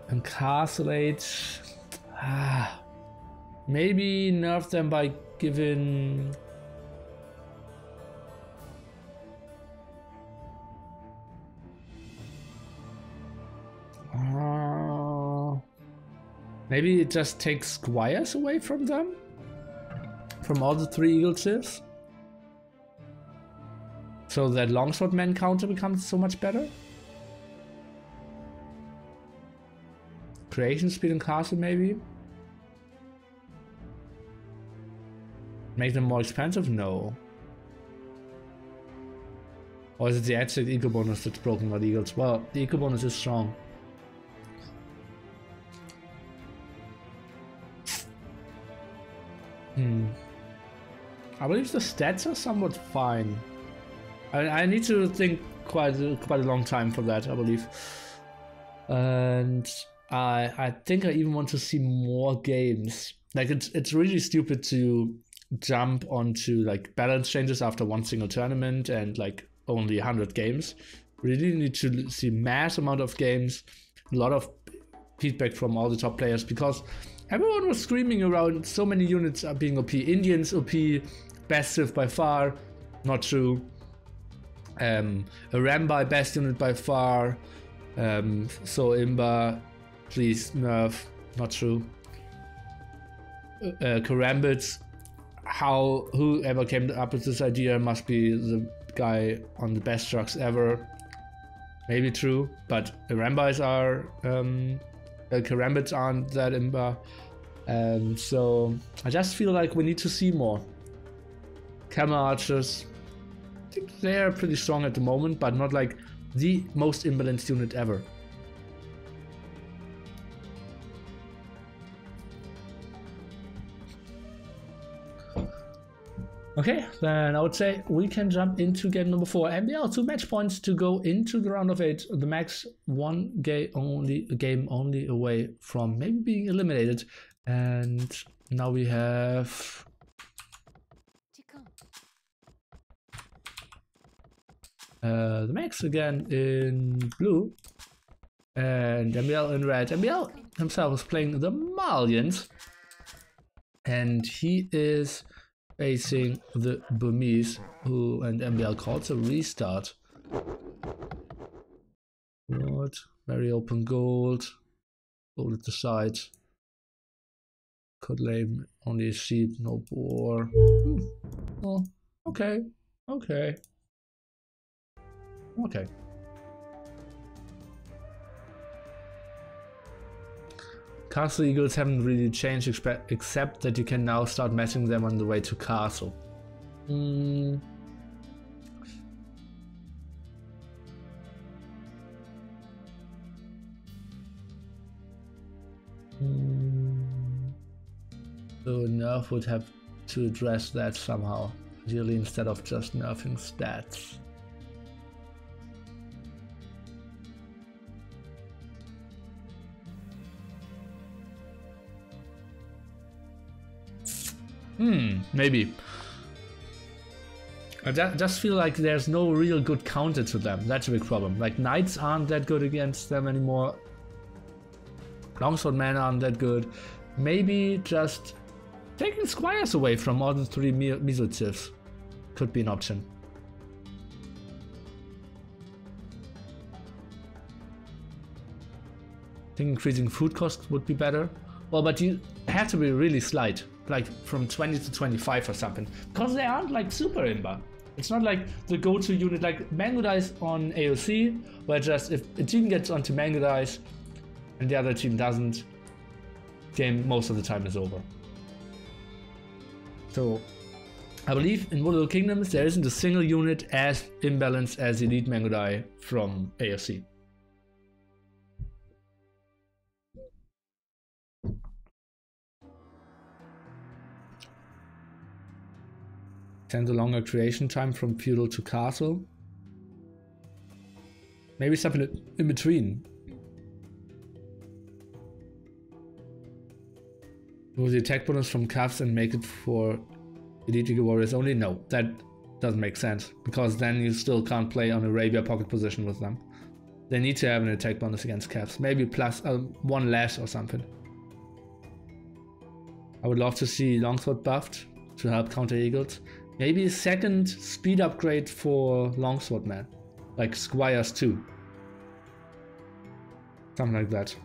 Speaker 1: And Castle Age... maybe nerf them by giving... maybe it just takes squires away from them? From all the 3 eagle civs? So that longsword man counter becomes so much better? Creation speed and castle maybe? Make them more expensive? No. Or is it the Aztec eco bonus that's broken by the eagles? Well, the eco bonus is strong. I believe the stats are somewhat fine. I need to think quite a long time for that, I believe. And I think I even want to see more games. Like it's really stupid to jump onto like balance changes after one single tournament and like only 100 games. Really need to see mass amount of games, a lot of feedback from all the top players, because everyone was screaming around so many units are being OP. Indians OP, best civ by far, not true. A Rambai best unit by far. So Imba, please nerf, not true. Karambits, whoever came up with this idea must be the guy on the best trucks ever. Maybe true, but Rambais are Karambits aren't that Imba. So I just feel like we need to see more. Camel archers, I think they're pretty strong at the moment, but not like the most imbalanced unit ever. Okay, then I would say we can jump into game number 4. MbL 2 match points to go into the round of 8. The max one game only away from maybe being eliminated. And now we have the max again in blue and MbL in red. MbL himself is playing the Malians, and he is facing the Burmese, who and MbL calls a restart. What? Very open gold. Gold at the side. Could lame only a sheep, no boar. Oh, okay. Okay. Okay. Castle eagles haven't really changed except that you can now start matching them on the way to castle. So nerf would have to address that somehow, ideally instead of just nerfing stats. Maybe. I just feel like there's no real good counter to them. That's a big problem. Like, knights aren't that good against them anymore. Longsword men aren't that good. Maybe just taking squires away from all the 3 mesocivs could be an option. I think increasing food costs would be better. Well, but you have to be really slight. Like from 20 to 25 or something, because they aren't like super imba. It's not like the go-to unit like Mango Dice on AOC, where just if a team gets onto Mango Dice and the other team doesn't, game most of the time is over. So I believe in Wololokingdoms there isn't a single unit as imbalanced as Elite Mango Die from AOC. The longer creation time from feudal to castle. Maybe something in between. Will the attack bonus from calves and make it for elite warriors only? No, that doesn't make sense, because then you still can't play on Arabia pocket position with them. They need to have an attack bonus against calves, maybe plus 1 lash or something. I would love to see longsword buffed to help counter eagles. Maybe a second speed upgrade for longsword man, like squires 2. Something like that.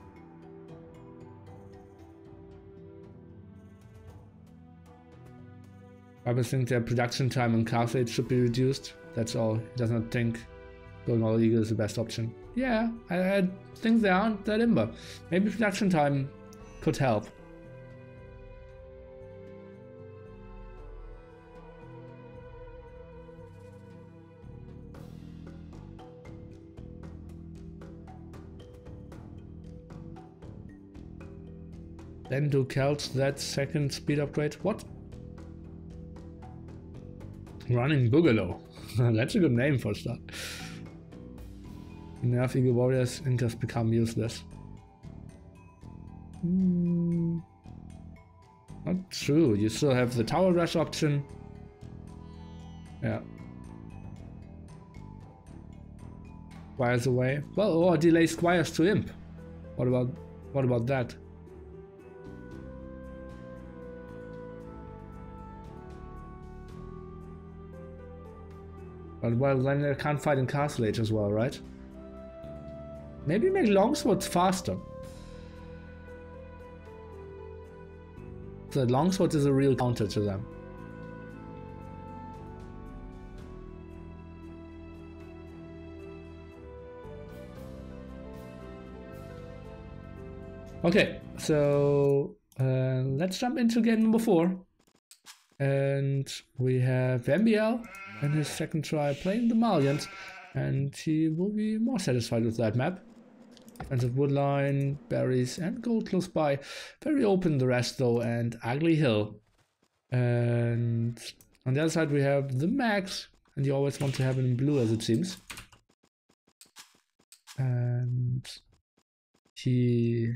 Speaker 1: I would think their production time on castle age should be reduced. That's all. He does not think going all eagle is the best option. Yeah, I think they aren't that imba. Maybe production time could help. Then do Celts that second speed upgrade. What? Running Boogaloo. That's a good name for a start. Nerf Eagle Warriors and just become useless. Not true. You still have the Tower Rush option. Yeah. Squires away. Well, or delay Squires to Imp. What about that? But well, then they can't fight in Castle Age as well, right? Maybe make longswords faster. So longsword is a real counter to them. Okay, so let's jump into game number 4. And we have MbL in his second try playing the Maliant, and he will be more satisfied with that map. Defensive woodline, berries, and gold close by. Very open the rest though, and ugly hill. And on the other side we have TheMax, and you always want to have it in blue as it seems. And he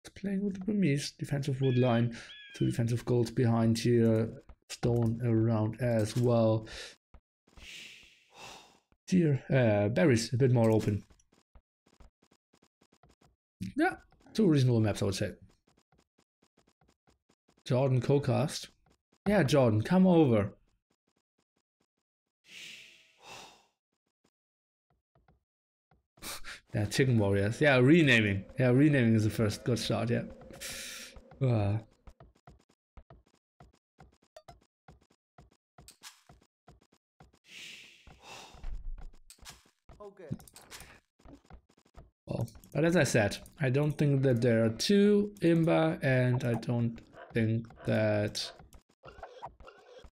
Speaker 1: is playing with the Burmese, defensive woodline. 2 defensive golds behind here, stone around as well. Here, berries a bit more open. Yeah, 2 reasonable maps I would say. Jordan co-cast. Yeah, Jordan, come over. Yeah, Chicken Warriors. Yeah, renaming. Yeah, renaming is the first good start, yeah. Well, but as I said, I don't think that there are 2 Imba, and I don't think that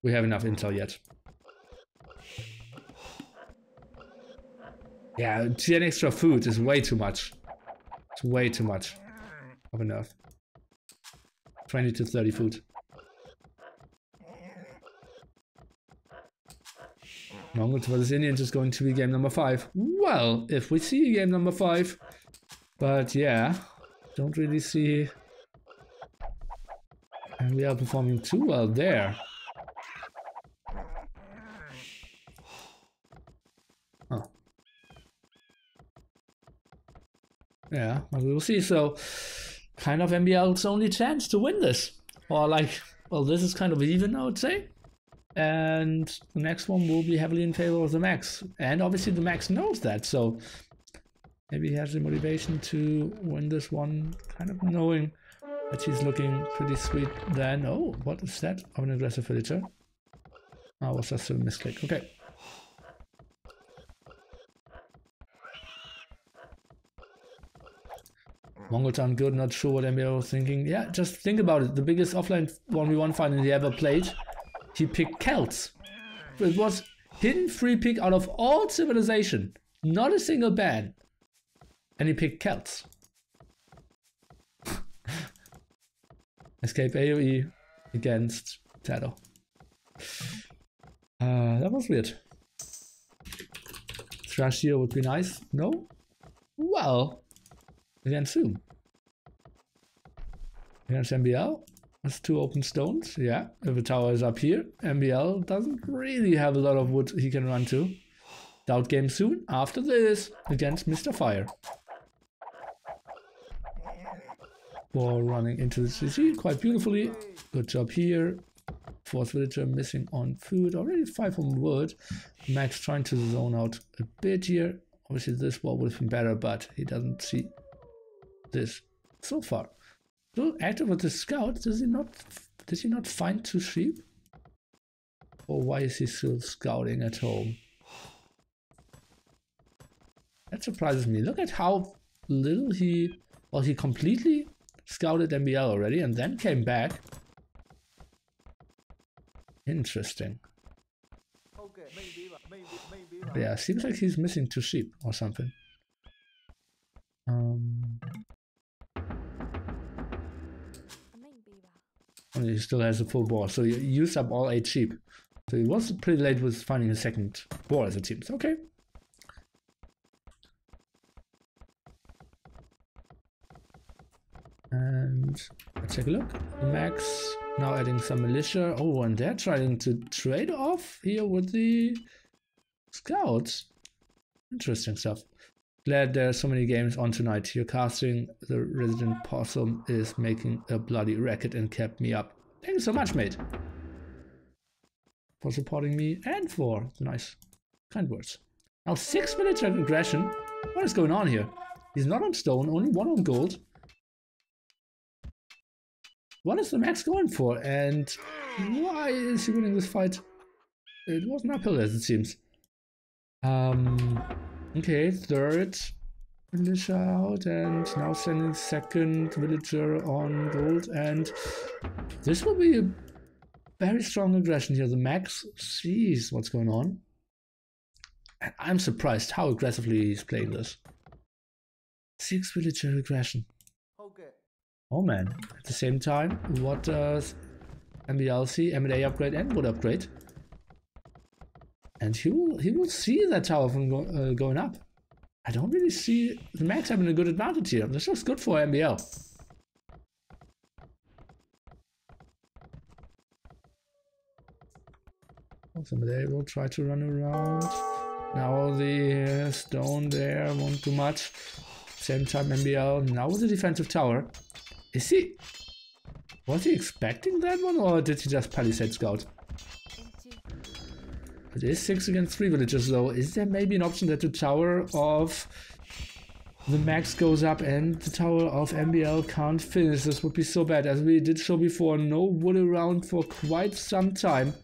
Speaker 1: we have enough intel yet. Yeah, 10 extra food is way too much. It's way too much of enough. 20 to 30 food. Mongols vs Indians is going to be game number 5. Well, if we see game number 5, but yeah, don't really see, and we are performing too well there. Huh. Yeah, but we will see. So, kind of MbL's only chance to win this, or like, well, this is kind of even, I would say. And the next one will be heavily in favor of TheMax. And obviously TheMax knows that, so maybe he has the motivation to win this one, kind of knowing that he's looking pretty sweet then. Oh, what is that? Of an aggressive villager. Oh, it was just a misclick. Okay. Mongols aren't good, not sure what MbL was thinking. Yeah, just think about it. The biggest offline 1v1 final he ever played, he picked Celts. It was hidden free pick out of all civilization. Not a single ban. And he picked Celts. Escape AoE against Shadow. That was weird. Thrash here would be nice. No? Well, against whom? Against MbL? That's 2 open stones, yeah. If a tower is up here, MbL doesn't really have a lot of wood he can run to. Doubt game soon, after this, against Mr. Fire. For running into the CC quite beautifully. Good job here. 4th villager missing on food, already 5 on wood. Max trying to zone out a bit here. Obviously this wall would have been better, but he doesn't see this so far. Still active with the scout. Did he not find 2 sheep? Or why is he still scouting at home? That surprises me. Look at how little he... Well, he completely scouted MbL already and then came back. Interesting. Yeah, seems like he's missing 2 sheep or something. And he still has a full boar, so he used up all 8 sheep. So he was pretty late with finding a second boar as it seems. Okay. And let's take a look. Max now adding some militia. Oh, and they're trying to trade off here with the scouts. Interesting stuff. Glad there are so many games on tonight. Here casting the resident possum is making a bloody racket and kept me up. Thank you so much, mate, for supporting me and for the nice kind words. Now 6 military aggression. What is going on here? He's not on stone, only 1 on gold. What is TheMax going for, and why is he winning this fight? It was an uphill as it seems. Okay, 3rd Militia out, and now sending second villager on gold, and this will be a very strong aggression here. The Max sees what's going on, and I'm surprised how aggressively he's playing this. 6 villager aggression.
Speaker 2: Okay.
Speaker 1: Oh man. At the same time, what does MbL see? M&A upgrade and wood upgrade. And he will see that tower from going up. I don't really see the Max having a good advantage here. This looks good for MbL. Somebody will try to run around. Now the stone there won't do much. Same time MbL now with the defensive tower. Was he expecting that one, or did he just palisade scout? It is 6 against 3 villagers though. Is there maybe an option that the tower of the Max goes up and the tower of MbL can't finish? This would be so bad. As we did show before, no wood around for quite some time.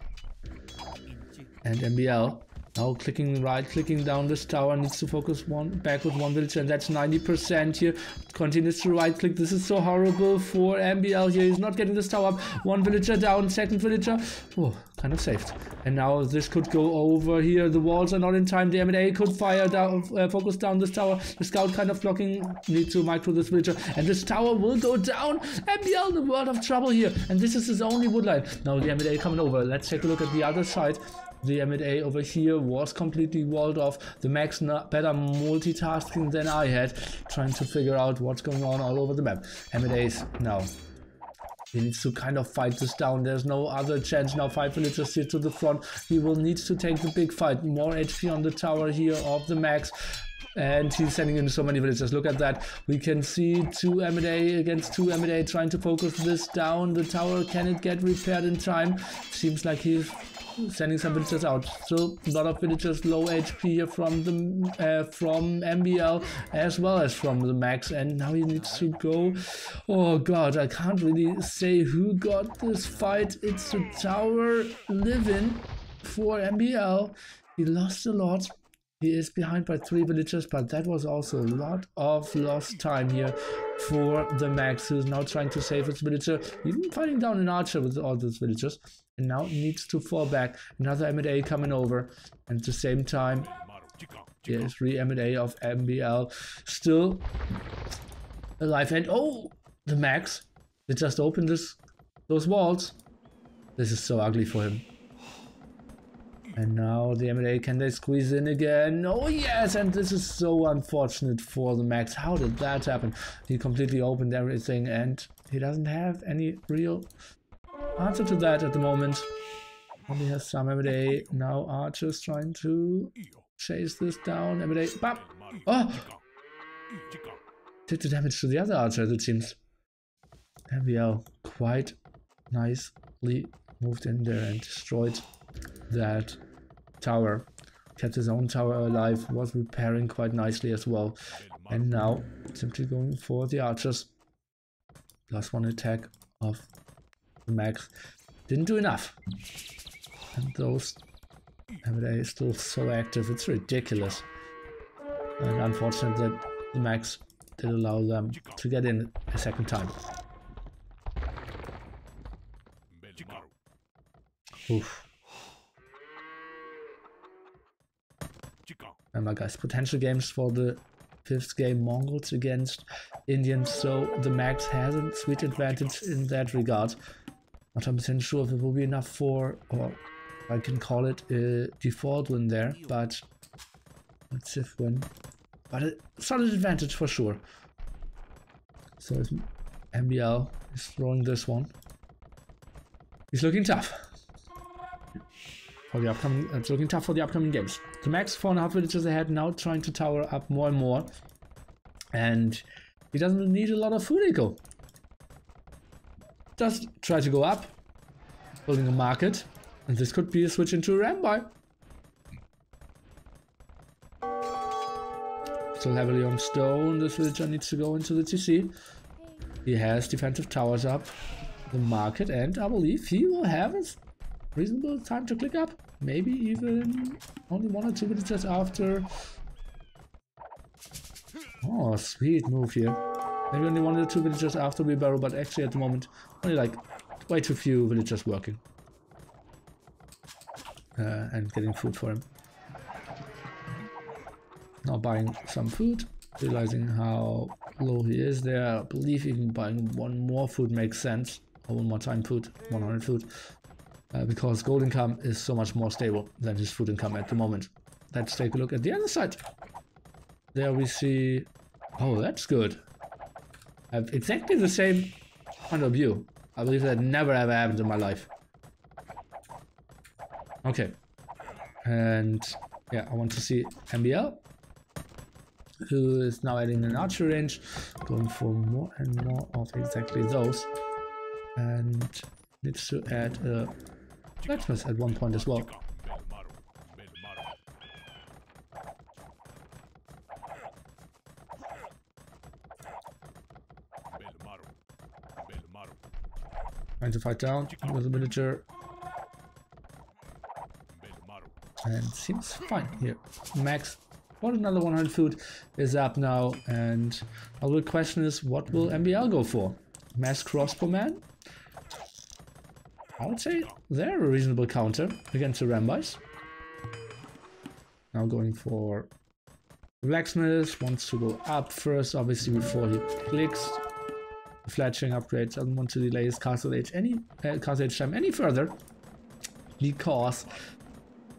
Speaker 1: And MbL now clicking right, clicking down this tower, needs to focus back with 1 villager, and that's 90% here. Continues to right click. This is so horrible for MbL here. He's not getting this tower up. 1 villager down, second villager. Oh, kind of saved. And now this could go over here. The walls are not in time. The M&A could fire down, focus down this tower. The scout kind of blocking. Need to micro this villager, and this tower will go down. MbL in a world of trouble here, and this is his only wood line. Now the M&A coming over. Let's take a look at the other side. The M&A over here was completely walled off. The Max better multitasking than I had, trying to figure out what's going on all over the map. M&A's now. He needs to kind of fight this down. There's no other chance now. 5 villagers here to the front. He will need to take the big fight. More HP on the tower here of the Max. And he's sending in so many villagers. Look at that. We can see 2 M&A against 2 M&A trying to focus this down. The tower, can it get repaired in time? Seems like he's sending some villagers out. Still a lot of villagers low HP here from MbL as well as from the Max, and now he needs to go. Oh god, I can't really say who got this fight. It's the tower living for MbL. He lost a lot. He is behind by 3 villagers, but that was also a lot of lost time here for the Max, who's now trying to save his villager, even fighting down an archer with all those villagers, and now needs to fall back. Another M&A coming over, and at the same time, there's 3 M&A of MbL still alive. And oh, the Max, they just opened those walls. This is so ugly for him. And now the M&A, can they squeeze in again? Oh yes, and this is so unfortunate for the Max. How did that happen? He completely opened everything and he doesn't have any real answer to that at the moment. Only has some M&A. Now archers trying to chase this down. M&A, bam! Oh! Did the damage to the other archer, it seems. MbL quite nicely moved in there and destroyed that tower, kept his own tower alive, was repairing quite nicely as well, and now simply going for the archers. Plus 1 attack of the Max didn't do enough, and those M&A is still so active, it's ridiculous. And unfortunate that the Max did allow them to get in a second time. Oof. Remember guys, potential games for the 5th game, Mongols against Indians, so the Max has a sweet advantage in that regard. Not 100% sure if it will be enough for, or I can call it a default win there, but let's see if win. But a solid advantage for sure. So MbL is throwing this one. He's looking tough. For the upcoming, it's looking tough for the upcoming games. The Max 4.5 villages ahead, now trying to tower up more and more, and he doesn't need a lot of food eco. Just try to go up, building a market, and this could be a switch into a ram buy. Still heavily on stone. This villager needs to go into the TC. He has defensive towers up, the market, and I believe he will have a reasonable time to click up. Maybe even only 1 or 2 villagers after Oh, sweet move here. Maybe only 1 or 2 villagers after wheelbarrow, but actually at the moment only like way too few villagers working. And getting food for him. Now buying some food, realizing how low he is there. I believe even buying 1 more food makes sense. Or 1 more time food, 100 food. Because gold income is so much more stable than his food income at the moment. Let's take a look at the other side. There we see... Oh, that's good. I have exactly the same point of view. I believe that never ever happened in my life. Okay. And yeah, I want to see MbL, who is now adding an archer range, going for more and more of exactly those. And needs to add a blacksmith at one point as well. Trying to fight down with a villager. And seems fine here. Max, what another 100 food is up now. And our real question is, what will MbL go for? Mass crossbowman? I would say they're a reasonable counter against the Rambis. Now going for blacksmith, wants to go up first, obviously before he clicks. The fletching upgrade, doesn't want to delay his castle age time any further, because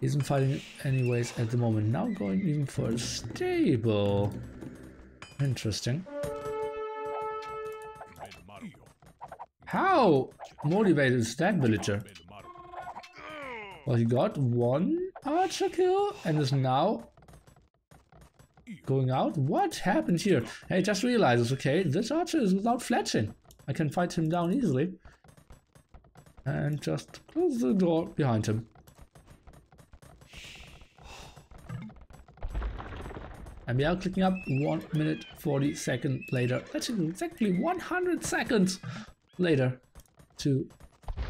Speaker 1: he isn't fighting anyways at the moment. Now going even for a stable. Interesting. How motivated is that villager? Well, he got 1 archer kill and is now going out. What happened here? Hey, just realizes, okay, this archer is without fletching. I can fight him down easily. And just close the door behind him. MbL clicking up 1 minute 40 seconds later. That's exactly 100 seconds later to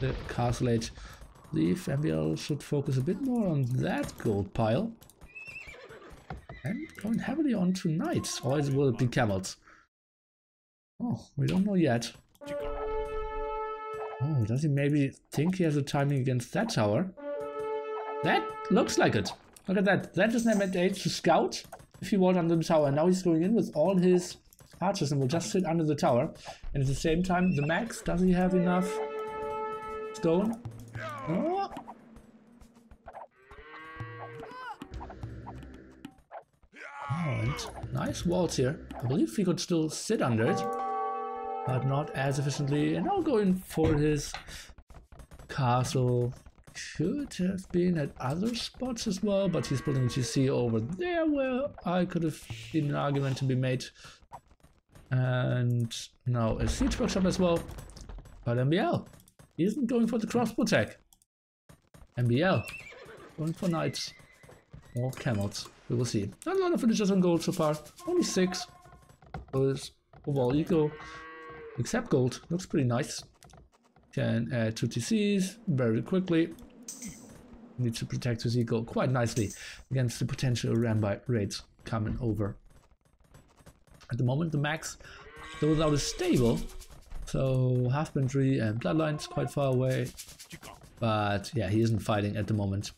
Speaker 1: the castle age. I believe MbL should focus a bit more on that gold pile. And going heavily on to knights, or will it be camels? Oh, we don't know yet. Oh, does he maybe think he has a timing against that tower? That looks like it. Look at that. That is an age to scout if he was under the tower. And now he's going in with all his archers and will just sit under the tower. And at the same time, the Max, does he have enough stone? Oh. And nice walls here. I believe he could still sit under it, but not as efficiently. And now going for his castle. Could have been at other spots as well, but he's putting GC over there where I could have seen an argument to be made. And now a siege workshop as well. But MbL, he isn't going for the crossbow tech. MbL going for knights or camels. We will see. Not a lot of villagers on gold so far. Only 6. So it's overall equal. Except gold. Looks pretty nice. Can add 2 TCs very quickly. Need to protect his eco quite nicely against the potential Rambi raids coming over. At the moment, the Max, though without a stable, so half-infantry and bloodlines quite far away. But yeah, he isn't fighting at the moment.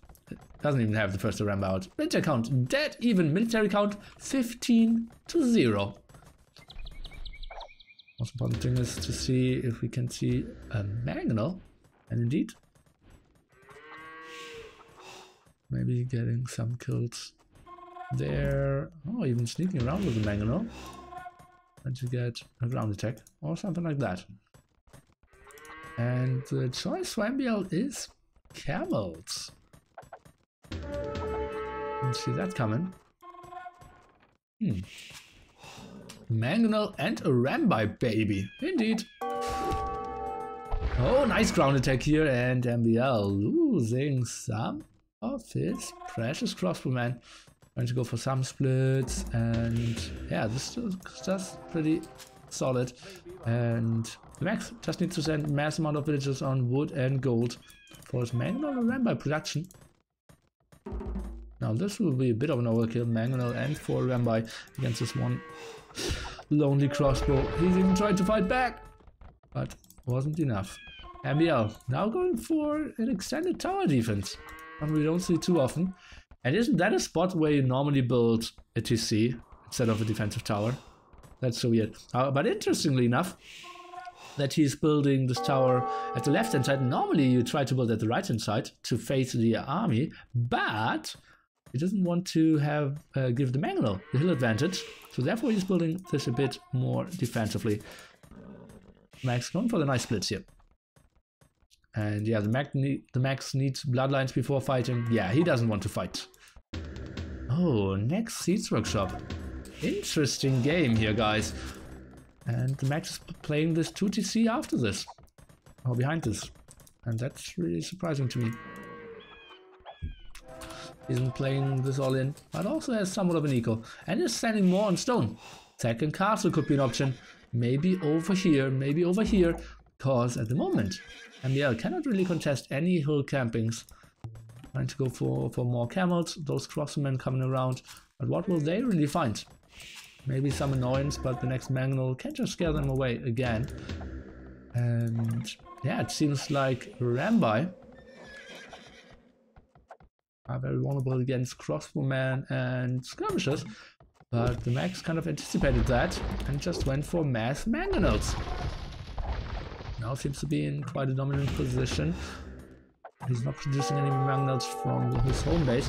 Speaker 1: Doesn't even have the first Rambi out. Military count dead even. Military count 15-0. Most important thing is to see if we can see a mangonel, and indeed, maybe getting some kills there. Oh, even sneaking around with the mangonel, and to get a ground attack or something like that. And the choice for MbL is camels. Didn't see that coming. Mangonel and a Rambi baby, indeed. Oh, nice ground attack here, and MbL losing some of his precious crossbowman. Trying to go for some splits, and yeah, this is just pretty solid. And the Max just needs to send mass amount of villagers on wood and gold for his Mangonel and Rambi production. Now this will be a bit of an overkill. Mangonel and 4 Rambai against this one lonely crossbow. He's even trying to fight back, but wasn't enough. MbL now going for an extended tower defense, one we don't see too often. And isn't that a spot where you normally build a TC instead of a defensive tower? That's so weird. But interestingly enough, that he's building this tower at the left-hand side. Normally you try to build at the right-hand side to face the army, but he doesn't want to have give the Mangonel the hill advantage, so therefore he's building this a bit more defensively. Max going for the nice splits here. And yeah, the Max needs bloodlines before fighting. Yeah, he doesn't want to fight. Oh, next Seeds Workshop. Interesting game here, guys. And the Max is playing this 2TC after this. Or behind this. And that's really surprising to me. He isn't playing this all in, but also has somewhat of an eco. And is standing more on stone. Second castle could be an option. Maybe over here, because at the moment MbL cannot really contest any hill campings. Trying to go for more camels, those crossmen coming around, but what will they really find? Maybe some annoyance, but the next Mangonel can just scare them away again. And yeah, it seems like Rambai are very vulnerable against crossbowmen and skirmishers, but the Max kind of anticipated that and just went for mass Mangonels. Now seems to be in quite a dominant position. He's not producing any Mangonels from his home base.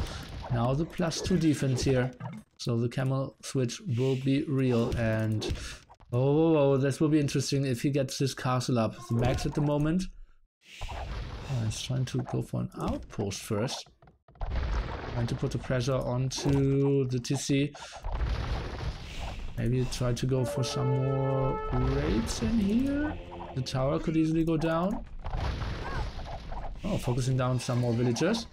Speaker 1: Now the +2 defense here. So the camel switch will be real, and oh, this will be interesting if he gets his castle up. The Max at the moment he's trying to go for an outpost first. Trying to put the pressure onto the TC. Maybe try to go for some more raids in here. The tower could easily go down. Oh, focusing down some more villagers.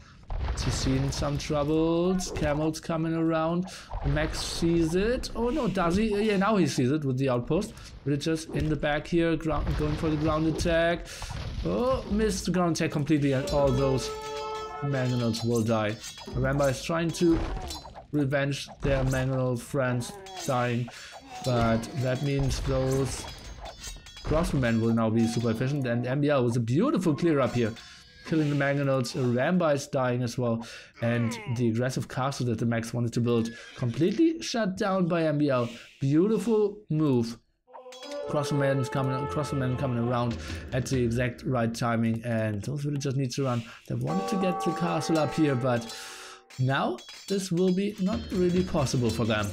Speaker 1: He's seen some troubles. Camels coming around. Max sees it. Oh no, does he? Yeah, now he sees it with the outpost. Villagers in the back here, going for the ground attack. Oh, missed the ground attack completely, and all those Mangonels will die. Rambai is trying to revenge their Mangonel friends dying, but that means those crossbowmen will now be super efficient, and MbL was a beautiful clear up here. Killing the Mangonels, Rambai is dying as well, and the aggressive castle that the Max wanted to build completely shut down by MbL. Beautiful move. Crossbowmen coming around at the exact right timing, and those villagers need to run. They wanted to get the castle up here, but now this will be not really possible for them.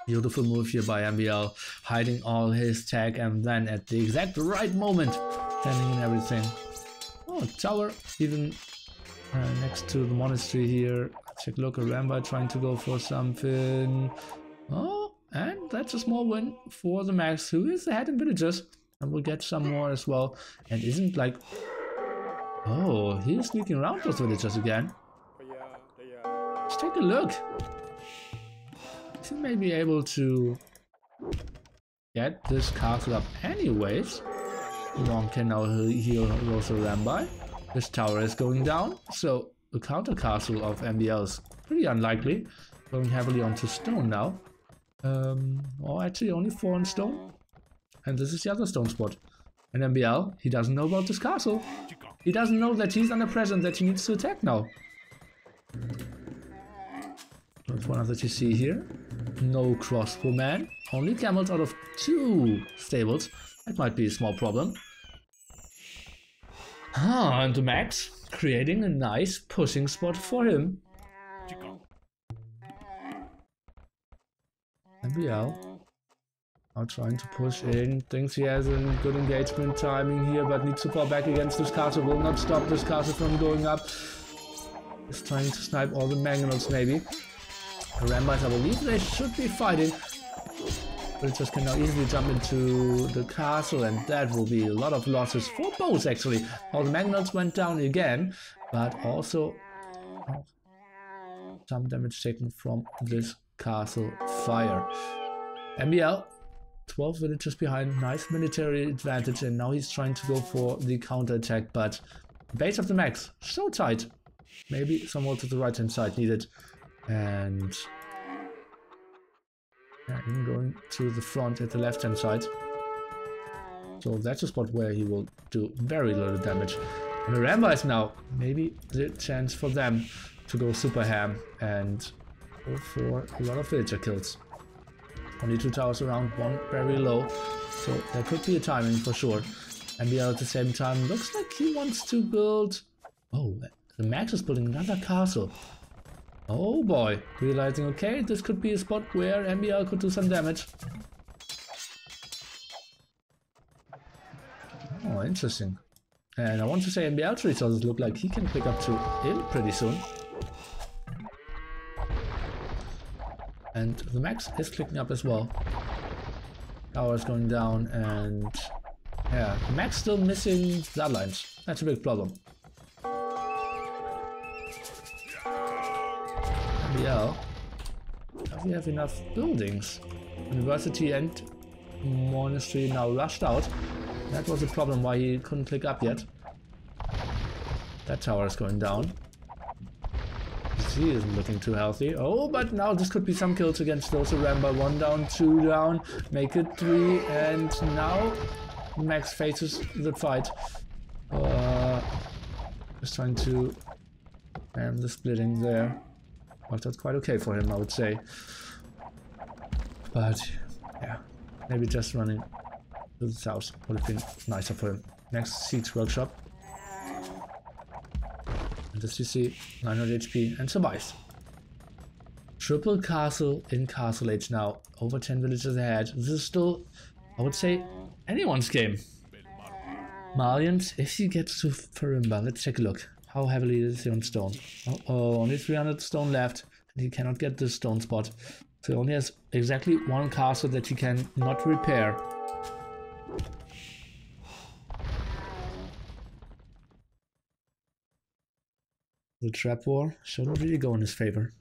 Speaker 1: Beautiful move here by MbL, hiding all his tech, and then at the exact right moment, standing in everything. Oh, tower, even next to the monastery here. Check, look, a Rambai trying to go for something. Oh, and that's a small win for the Max, who is ahead in villagers, and will get some more as well. And isn't like, oh, he's sneaking around those villagers again. Let's take a look. He may be able to get this castle up anyways. Long can now heal also Rambai. This tower is going down, so the counter castle of MbL is pretty unlikely. Going heavily onto stone now. Or actually only 4 on stone. And this is the other stone spot. And MbL, he doesn't know about this castle. He doesn't know that he's under pressure and that he needs to attack now. That's one of the TC here. No crossbowman. Only camels out of 2 stables. That might be a small problem. Ah, and the Max creating a nice pushing spot for him. MbL now trying to push in. Thinks he has a good engagement timing here, but needs to fall back against this castle. Will not stop this castle from going up. Is trying to snipe all the Mangonels maybe. The Rambais, I believe they should be fighting. Villagers can now easily jump into the castle, and that will be a lot of losses for both actually. All the Mangonels went down again, but also some damage taken from this castle fire. MbL, 12 villagers behind, nice military advantage, and now he's trying to go for the counter attack, but the base of the Max so tight. Maybe some more to the right hand side needed. And yeah, even going to the front at the left hand side. So that's a spot where he will do very little damage. And the Rambis now, maybe the chance for them to go super ham and go for a lot of villager kills. Only 2 towers around, 1 very low, so there could be a timing for sure. MbL at the same time looks like he wants to build... Oh, TheMax is building another castle. Oh boy, realizing, okay, this could be a spot where MbL could do some damage. Oh, interesting. And I want to say MbL resources look like he can pick up to ill pretty soon. And TheMax is clicking up as well. Tower is going down and... yeah, TheMax still missing bloodlines. That's a big problem. MbL, does he have enough buildings? University and Monastery now rushed out. That was a problem why he couldn't click up yet. That tower is going down. He isn't looking too healthy. Oh, but now this could be some kills against those around by 1 down, 2 down, make it 3, and now Max faces the fight. Just trying to end the splitting there. But that's quite okay for him, I would say. But yeah, maybe just running to the south would have been nicer for him. Next, Siege Workshop. And as you see, 900 HP and survives. Triple castle in Castle Age now. Over 10 villages ahead. This is still, I would say, anyone's game. Malians, if he gets to Farimba, let's take a look. How heavily is he on stone? Oh, only 300 stone left. And he cannot get this stone spot. So he only has exactly 1 castle that he can not repair. The trap war shouldn't really go in his favor.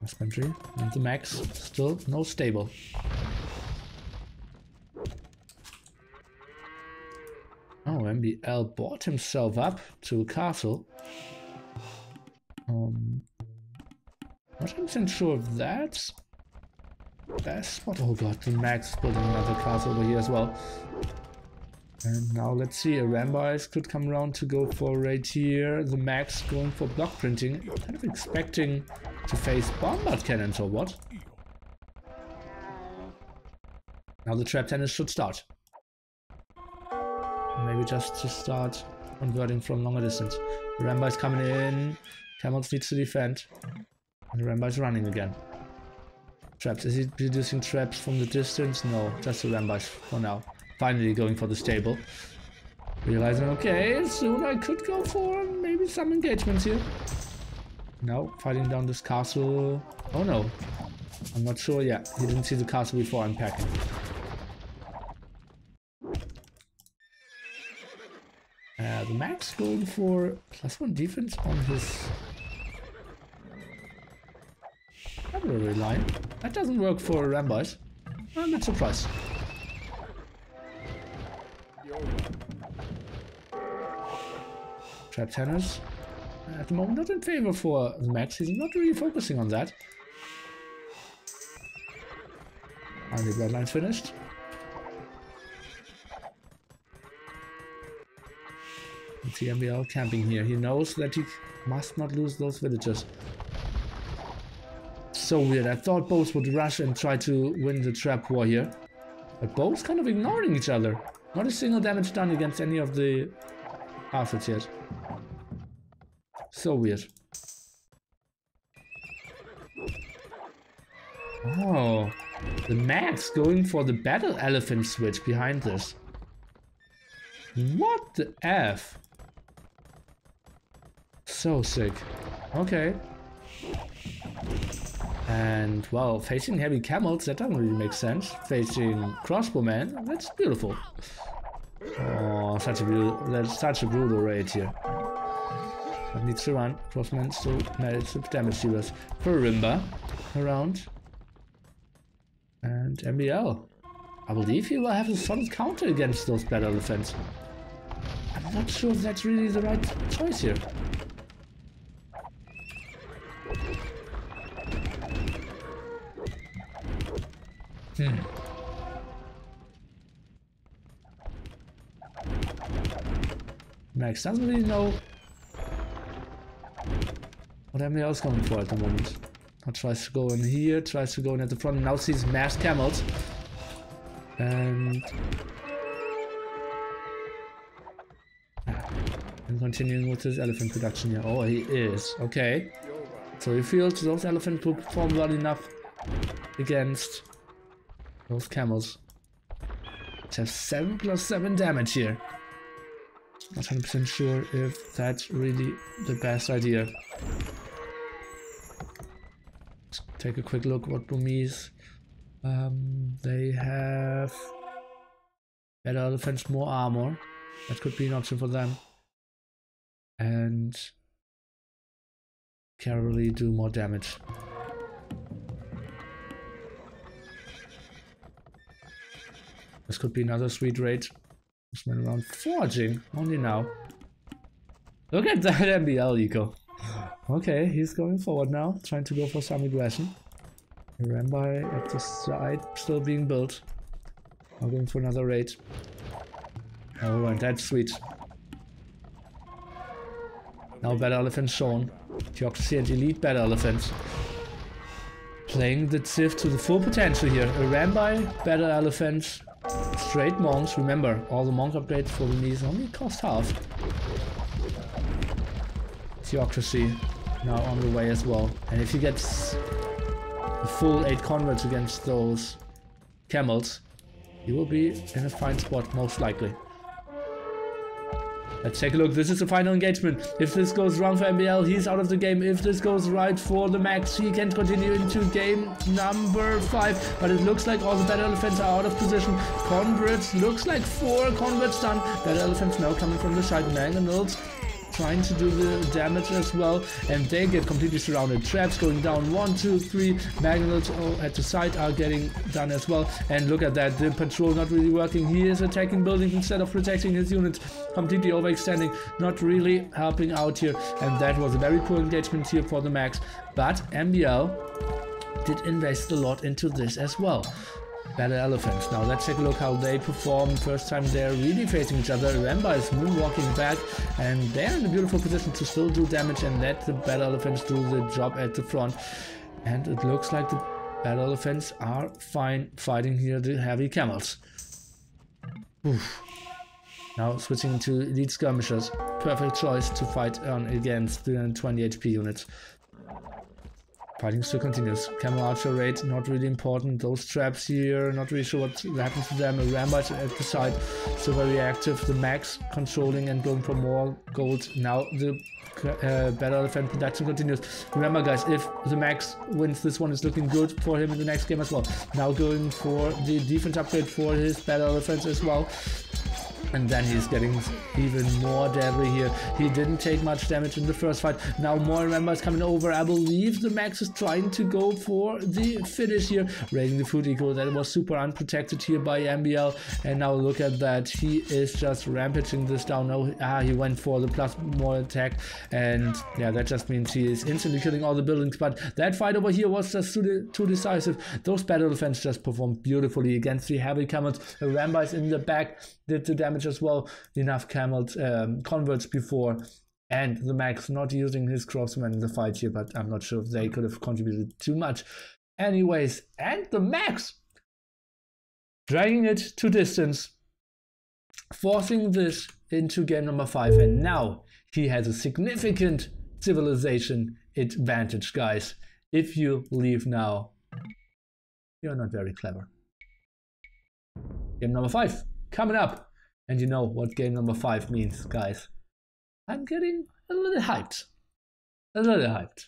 Speaker 1: Husbandry and TheMax still no stable. Oh, MbL bought himself up to a castle. Not 100% sure of that. Best spot. Oh god, TheMax is building another castle over here as well. And now let's see, a Rambis could come around to go for right here. TheMax going for block printing. Kind of expecting to face bombard cannons or what? Now the trap tennis should start. Maybe just to start converting from longer distance. The Rambis coming in. Camels needs to defend. And the Rambis running again. Traps. Is he producing traps from the distance? No, just the Rambis for now. Finally going for the stable. Realizing, okay, soon I could go for maybe some engagements here. Now, fighting down this castle. Oh no. I'm not sure yet. He didn't see the castle before unpacking. TheMax going for +1 defense on his cavalry line. That doesn't work for Rambis. I'm not surprised. Trap tennis. At the moment not in favor for TheMax. He's not really focusing on that. And the bloodline's finished. Let's see MbL camping here. He knows that he must not lose those villagers. So weird. I thought both would rush and try to win the trap war here. But both kind of ignoring each other. Not a single damage done against any of the castles yet. So weird. Oh, TheMax going for the battle elephant switch behind this. What the F? So sick. Okay. And well, facing heavy camels, that doesn't really make sense. Facing crossbowmen, that's beautiful. Oh, that's such a brutal raid here. But needs to run. Crossman still managed to damage dealers. Farimba around. And MbL. I believe he will have a solid counter against those battle elephants. I'm not sure if that's really the right choice here. Max doesn't really know what MbL is going for at the moment. Now tries to go in here, tries to go in at the front, and now sees masked camels. And continuing with his elephant production here. Oh, he is. Okay. So he feels those elephants will perform well enough against those camels. It has 7+7 damage here. Not 100% sure if that's really the best idea. Let's take a quick look what Burmese. They have better elephants, more armor. That could be an option for them. And can really do more damage. This could be another sweet raid. This went around foraging only now. Look at that MbL eco. Okay, he's going forward now, trying to go for some aggression. Rambai at the side, still being built. Now going for another raid. Alright, that's sweet. Now better elephants shown. Theocracy and elite better elephants. Playing the Civ to the full potential here. A Rambai, better elephants, straight monks. Remember, all the monk upgrades for the knees only cost half. Theocracy now on the way as well. And if he gets the full 8 converts against those camels, he will be in a fine spot most likely. Let's take a look. This is the final engagement. If this goes wrong for MbL, he's out of the game. If this goes right for TheMax, he can continue into game number 5. But it looks like all the better elephants are out of position. Converts, looks like 4 converts done. Better elephants now coming from the side. Mangonels trying to do the damage as well, and they get completely surrounded. Traps going down 1, 2, 3. Mangonels at the side are getting done as well. And look at that, the patrol not really working. He is attacking buildings instead of protecting his units, completely overextending, not really helping out here. And that was a very poor engagement here for TheMax. But MbL did invest a lot into this as well. Better elephants. Now let's take a look how they perform. First time they're really facing each other. Rambai is moonwalking back, and they're in a beautiful position to still do damage and let the better elephants do the job at the front. And it looks like the better elephants are fine fighting here the heavy camels. Oof. Now switching to elite skirmishers. Perfect choice to fight on against 320 HP units. Fighting still continues. Camel archer raid, not really important. Those traps here, not really sure what happens to them. A Rambai at the side, still very active. TheMax controlling and going for more gold. Now the better elephant production continues. Remember guys, if TheMax wins, this one is looking good for him in the next game as well. Now going for the defense upgrade for his better elephants as well. And then he's getting even more deadly here. He didn't take much damage in the first fight. Now more members coming over. I believe TheMax is trying to go for the finish here. Raising the food eco. That was super unprotected here by MbL. And now look at that. He is just rampaging this down. Now he went for the plus more attack. And yeah, that just means he is instantly killing all the buildings. But that fight over here was just too decisive. Those battle defense just performed beautifully against the heavy camels. The Rambai in the back did the damage as well. Enough camels converts before, and TheMax not using his crossman in the fight here, but I'm not sure if they could have contributed too much anyways. And TheMax dragging it to distance, forcing this into game number 5, and now he has a significant civilization advantage, guys. If you leave now, you're not very clever. Game number 5 coming up. And you know what game number 5 means, guys. I'm getting a little hyped. A little hyped.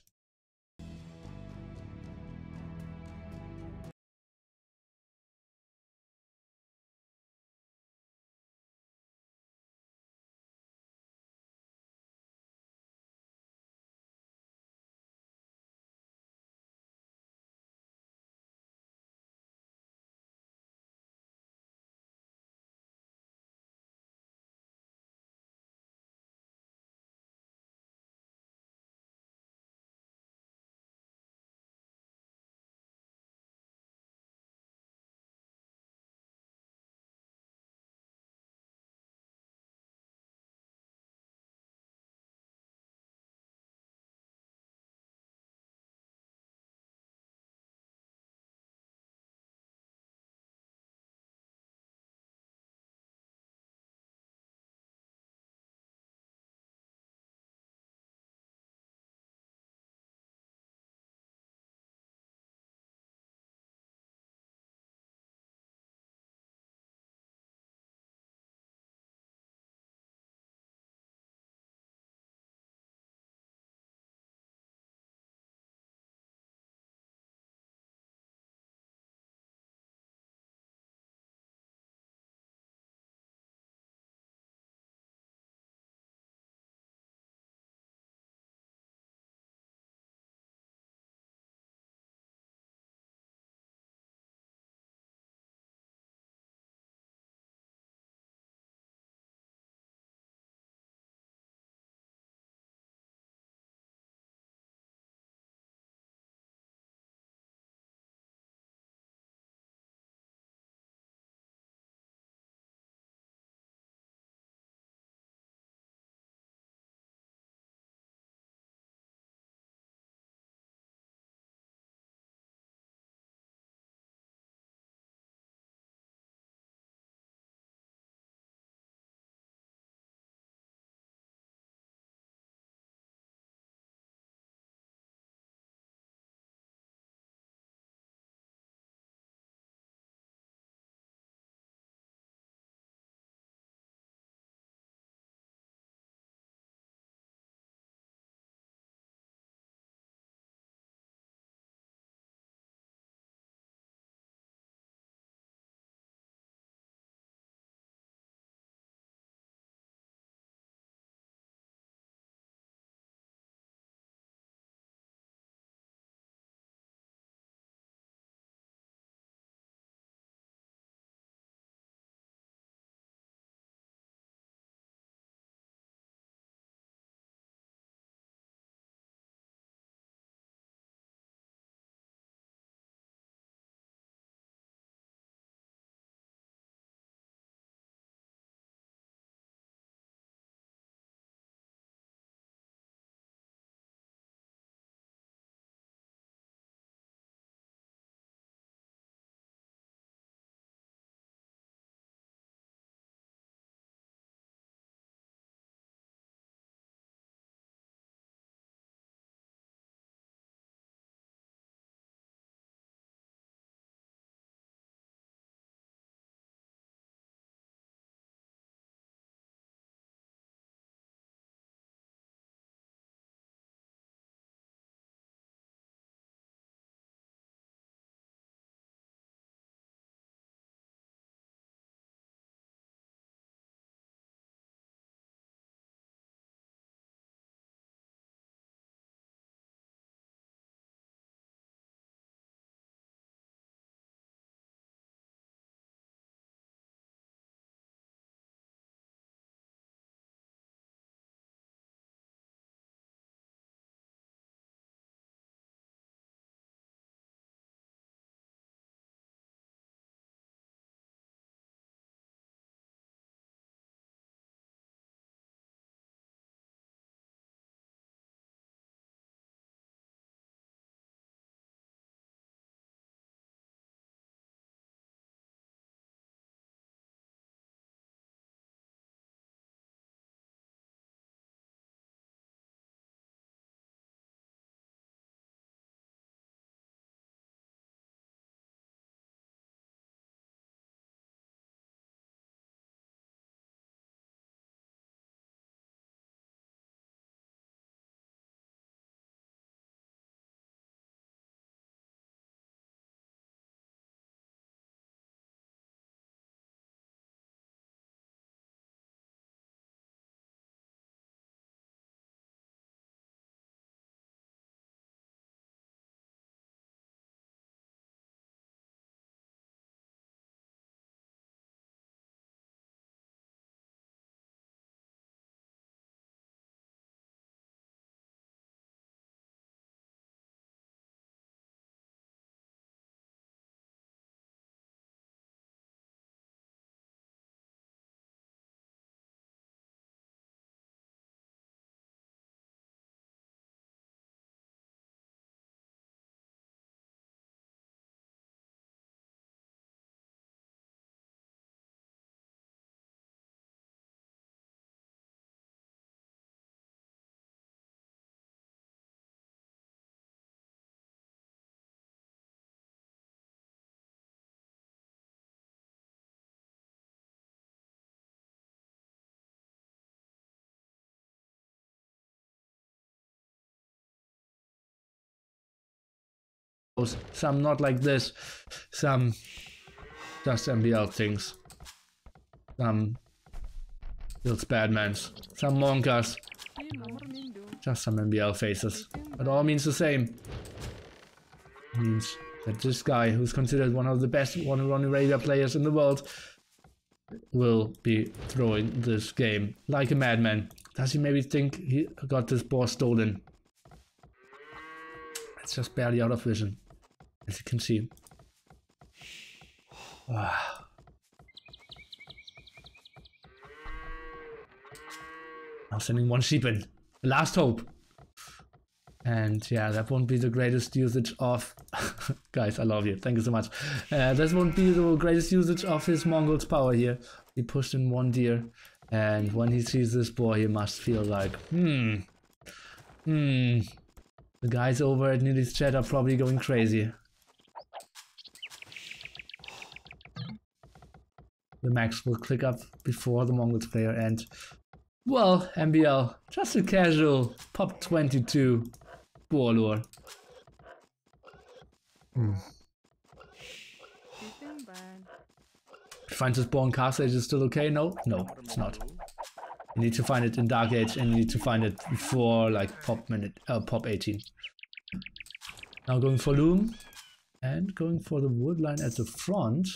Speaker 1: some not like this, some just MbL things, some Bill's Badmans, some Monkas, just some MbL faces. It all means the same. It means that this guy, who's considered one of the best one-on-one radar players in the world, will be throwing this game like a madman. Does he maybe think he got this boar stolen? It's just barely out of vision, as you can see. Wow. Now sending one sheep in. Last hope. And yeah, that won't be the greatest usage of... Guys, I love you. Thank you so much. This won't be the greatest usage of his Mongol's power here. He pushed in one deer. And when he sees this boar, he must feel like, The guys over at Nili's chat are probably going crazy. The Max will click up before the Mongols player, and well, MbL, just a casual pop 22 boar lure. Find this boar in Castle Age is still okay? No, it's not. You need to find it in Dark Age, and you need to find it before like pop 18. Now going for Loom and going for the wood line at the front.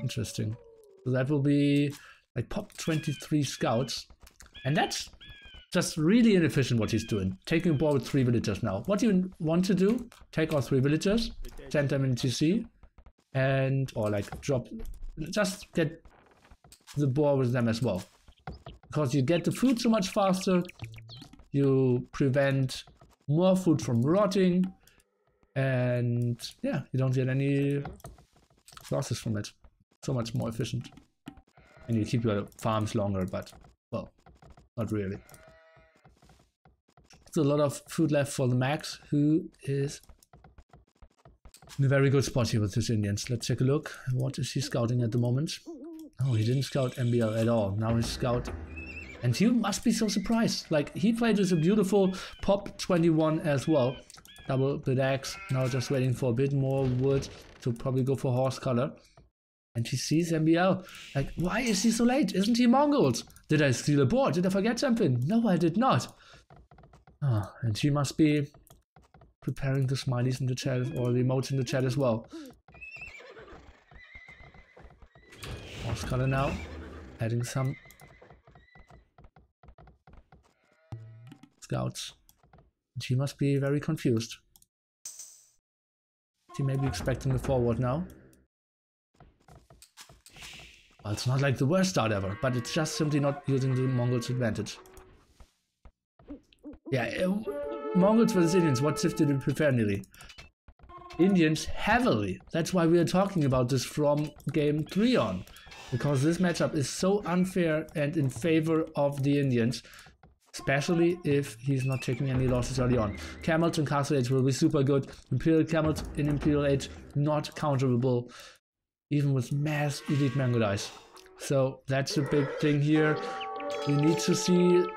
Speaker 1: Interesting. So that will be like pop 23 scouts, and that's just really inefficient what he's doing. Taking a boar with 3 villagers now. What do you want to do? Take all 3 villagers, send them in TC, and or like drop, just get the boar with them as well. Because you get the food so much faster, you prevent more food from rotting, and yeah, you don't get any losses from it. So much more efficient. And you keep your farms longer, but, well, not really. There's a lot of food left for the Max, who is in a very good spot here with his Indians. Let's take a look. What is he scouting at the moment? Oh, he didn't scout MbL at all. Now he's scout. And he must be so surprised. Like, he played with a beautiful pop 21 as well. Double bit axe. Now just waiting for a bit more wood to probably go for horse color. And he sees MbL. Like, why is he so late? Isn't he Mongols? Did I steal a board? Did I forget something? No, I did not. Oh, and she must be preparing the smileys in the chat, or the emotes in the chat as well. Horse color now. Adding some scouts. And she must be very confused. She may be expecting the forward now. Well, it's not like the worst start ever, but it's just simply not using the Mongols' advantage. Yeah, Mongols versus Indians, what civ did you prefer, Nili? Indians heavily. That's why we are talking about this from game 3 on. Because this matchup is so unfair and in favor of the Indians. Especially if he's not taking any losses early on. Camels in Castle Age will be super good. Imperial Camels in Imperial Age not counterable. Even with mass elite mango dice. So that's a big thing here. We need to see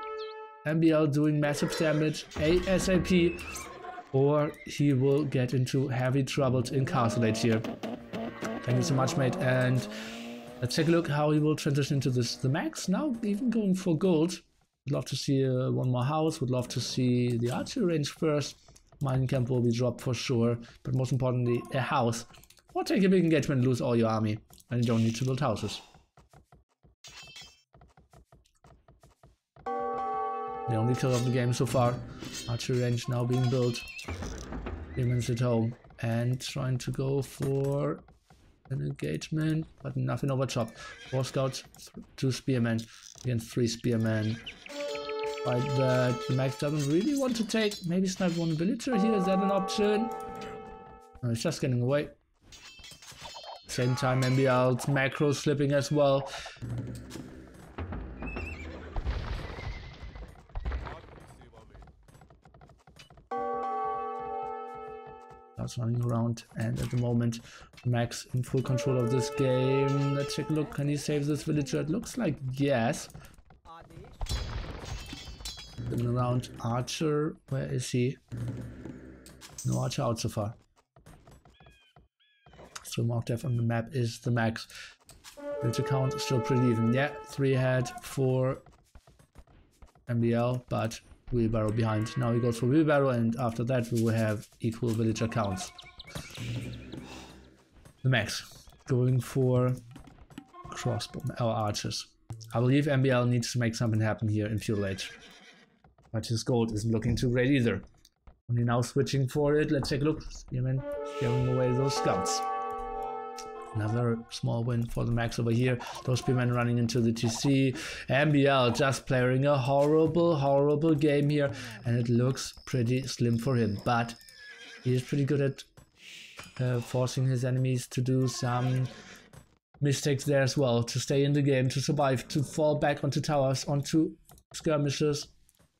Speaker 1: MbL doing massive damage ASAP, or he will get into heavy troubles in Castle Age here. Thank you so much, mate. And let's take a look how he will transition into this. The Max now even going for gold. Would love to see one more house. Would love to see the archery range first. Mining camp will be dropped for sure, but most importantly, a house. Or take a big engagement and lose all your army, and you don't need to build houses. The only kill of the game so far. Archery range now being built. Demons at home, and trying to go for an engagement, but nothing over top. 4 scouts, 2 spearmen against 3 spearmen. But the Max doesn't really want to take. Maybe snipe one villager here. Is that an option? No, he's just getting away. Same time, MbL's macro slipping as well. That's running around, and at the moment, Max in full control of this game. Let's take a look. Can he save this villager? It looks like yes. Looking around. Archer, where is he? No Archer out so far. So marked F on the map is the max. Villager count is still pretty even. Yeah, 3 ahead for MbL, but wheelbarrow behind. Now he goes for wheelbarrow, and after that we will have equal villager counts. The max going for crossbow or archers. I believe MbL needs to make something happen here in feudal age, but his gold isn't looking too great either. Only now switching for it. Let's take a look. Spearman giving away those scouts. Another small win for the max over here. Those spearmen running into the TC. MbL just playing a horrible game here, and it looks pretty slim for him. But he is pretty good at forcing his enemies to do some mistakes there as well, to stay in the game, to survive, to fall back onto towers, onto skirmishes,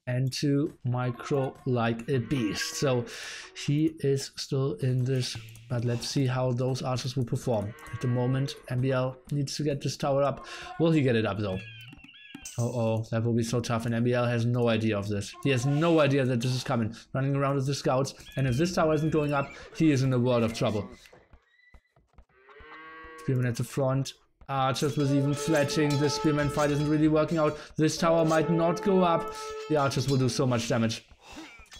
Speaker 1: and to micro like a beast. So he is still in this, but let's see how those archers will perform. At the moment, MbL needs to get this tower up. Will he get it up though? Oh, that will be so tough, and MbL has no idea of this. He has no idea that this is coming. Running around with the scouts, and if this tower isn't going up, he is in a world of trouble. Spearman at the front. Archers was even fletching. The spearman fight isn't really working out. This tower might not go up. The archers will do so much damage.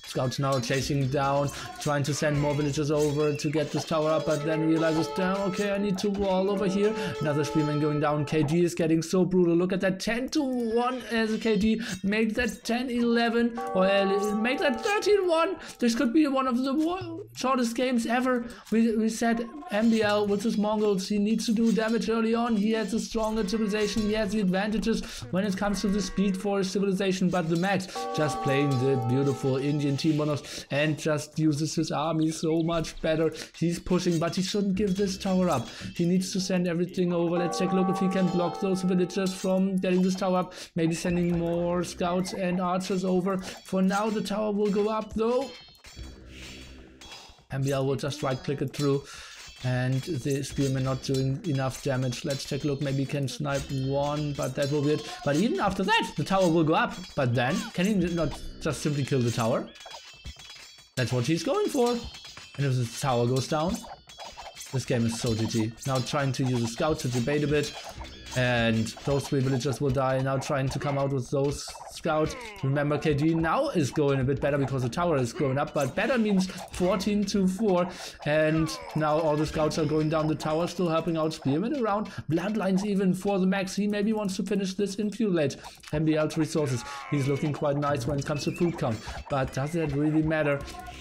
Speaker 1: Scouts now chasing down, trying to send more villagers over to get this tower up, but then realizes, damn, okay, I need to wall over here. Another spearman going down. KD is getting so brutal. Look at that, 10-1 as a KD. Make that 10-11, or make that 13-1. This could be one of the shortest games ever. We said MbL with his Mongols, he needs to do damage early on. He has a stronger civilization. He has the advantages when it comes to the speed for his civilization, but the max just playing the beautiful Indian team bonus and just uses his army so much better. He's pushing, but he shouldn't give this tower up. He needs to send everything over. Let's take a look if he can block those villagers from getting this tower up. Maybe sending more scouts and archers over. For now, the tower will go up though. MbL will just right click it through, and the spearman not doing enough damage. Let's take a look. Maybe he can snipe one, but that will be it. But even after that, the tower will go up. But then, can he not just simply kill the tower? That's what he's going for. And if the tower goes down, this game is so GG. Now trying to use a scout to debate a bit, and those 3 villagers will die. Now trying to come out with those scouts. Remember, KD now is going a bit better because the tower is going up, but better means 14-4, and now all the scouts are going down the tower, still helping out spearmen around. Bloodlines even for the max. He maybe wants to finish this in feudal age. MbL's resources. He's looking quite nice when it comes to food count, but does that really matter?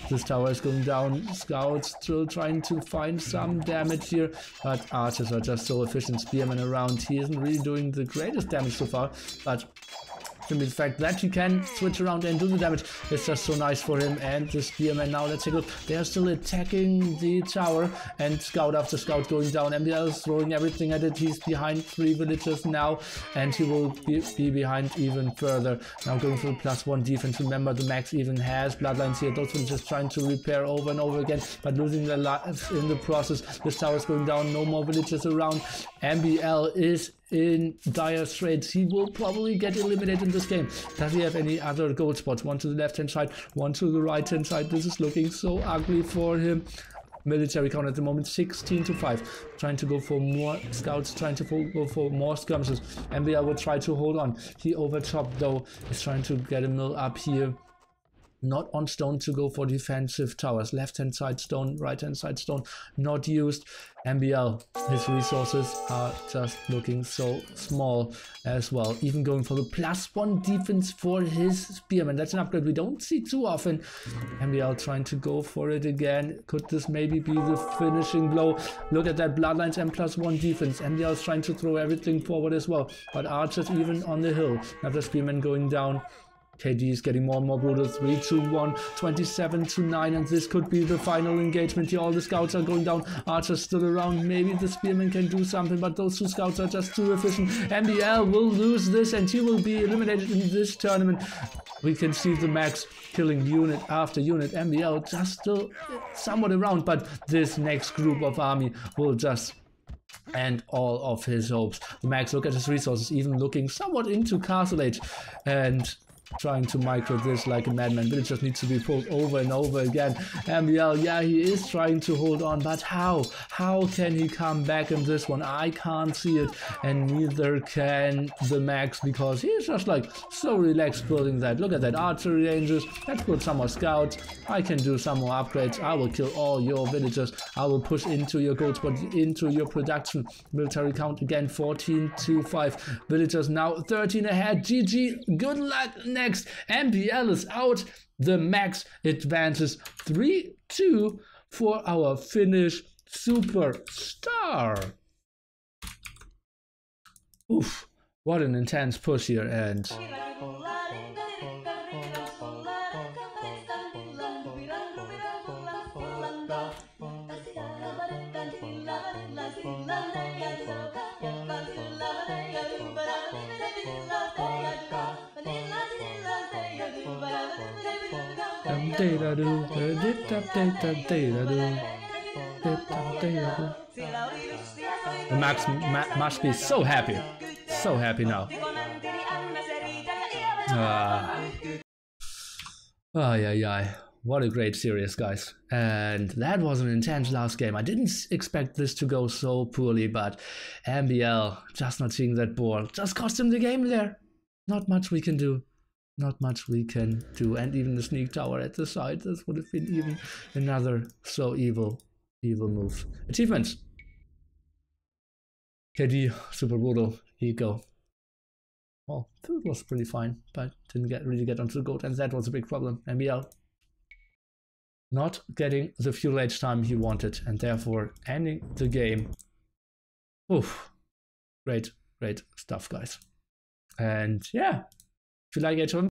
Speaker 1: This tower is going down. Scouts still trying to find some damage here, but archers are just so efficient. Spearmen around. He isn't really doing the greatest damage so far, but simply the fact that he can switch around and do the damage is just so nice for him. And the spearmen now, let's take a look. They are still attacking the tower, and scout after scout going down. MbL is throwing everything at it. He's behind 3 villagers now, and he will be behind even further. Now going for the +1 defense. Remember, the max even has bloodlines here. Those villagers trying to repair over and over again, but losing their lives in the process. This tower is going down. No more villagers around. MbL is in dire straits. He will probably get eliminated in this game. Does he have any other gold spots? One to the left hand side, one to the right hand side. This is looking so ugly for him. Military count at the moment 16-5. Trying to go for more scouts, trying to go for more skirmishes. MbL will try to hold on. He overtopped though. He's trying to get a mill up here. Not on stone to go for defensive towers. Left hand side stone, right hand side stone not used. MbL, his resources are just looking so small as well. Even going for the +1 defense for his spearman. That's an upgrade we don't see too often. MbL trying to go for it again. Could this maybe be the finishing blow? Look at that, bloodlines and +1 defense. MbL is trying to throw everything forward as well, but archers even on the hill. Another spearman going down. KD is getting more and more brutal. 3-1, 27-9, and this could be the final engagement here. All the scouts are going down. Archers still around. Maybe the spearman can do something, but those 2 scouts are just too efficient. MbL will lose this, and he will be eliminated in this tournament. We can see the max killing unit after unit. MbL just still somewhat around, but this next group of army will just end all of his hopes. The max, look at his resources, even looking somewhat into castle age, and trying to micro this like a madman, but it just needs to be pulled over and over again. MbL, yeah, he is trying to hold on, but how? How can he come back in this one? I can't see it, and neither can TheMax, because he's just like so relaxed building that. Look at that archery ranges. Let's put some more scouts. I can do some more upgrades. I will kill all your villagers. I will push into your gold spot, into your production. Military count again, 14 to 5 villagers now, 13 ahead. GG, good luck. Next, MbL is out. TheMax advances 3-2 for our Finnish superstar. Oof, what an intense push here, and Max must be so happy. So happy now. What a great series, guys. And that was an intense last game. I didn't expect this to go so poorly, but MbL just not seeing that ball just cost him the game there. Not much we can do. Not much we can do. And even the sneak tower at the side, this would have been even another so evil move. Achievements. KotD, super brutal, ego. Well, that was pretty fine, but didn't really get onto the gold, and that was a big problem. MbL not getting the fuel age time he wanted, and therefore ending the game. Oof. Great stuff, guys. And yeah, if you like it,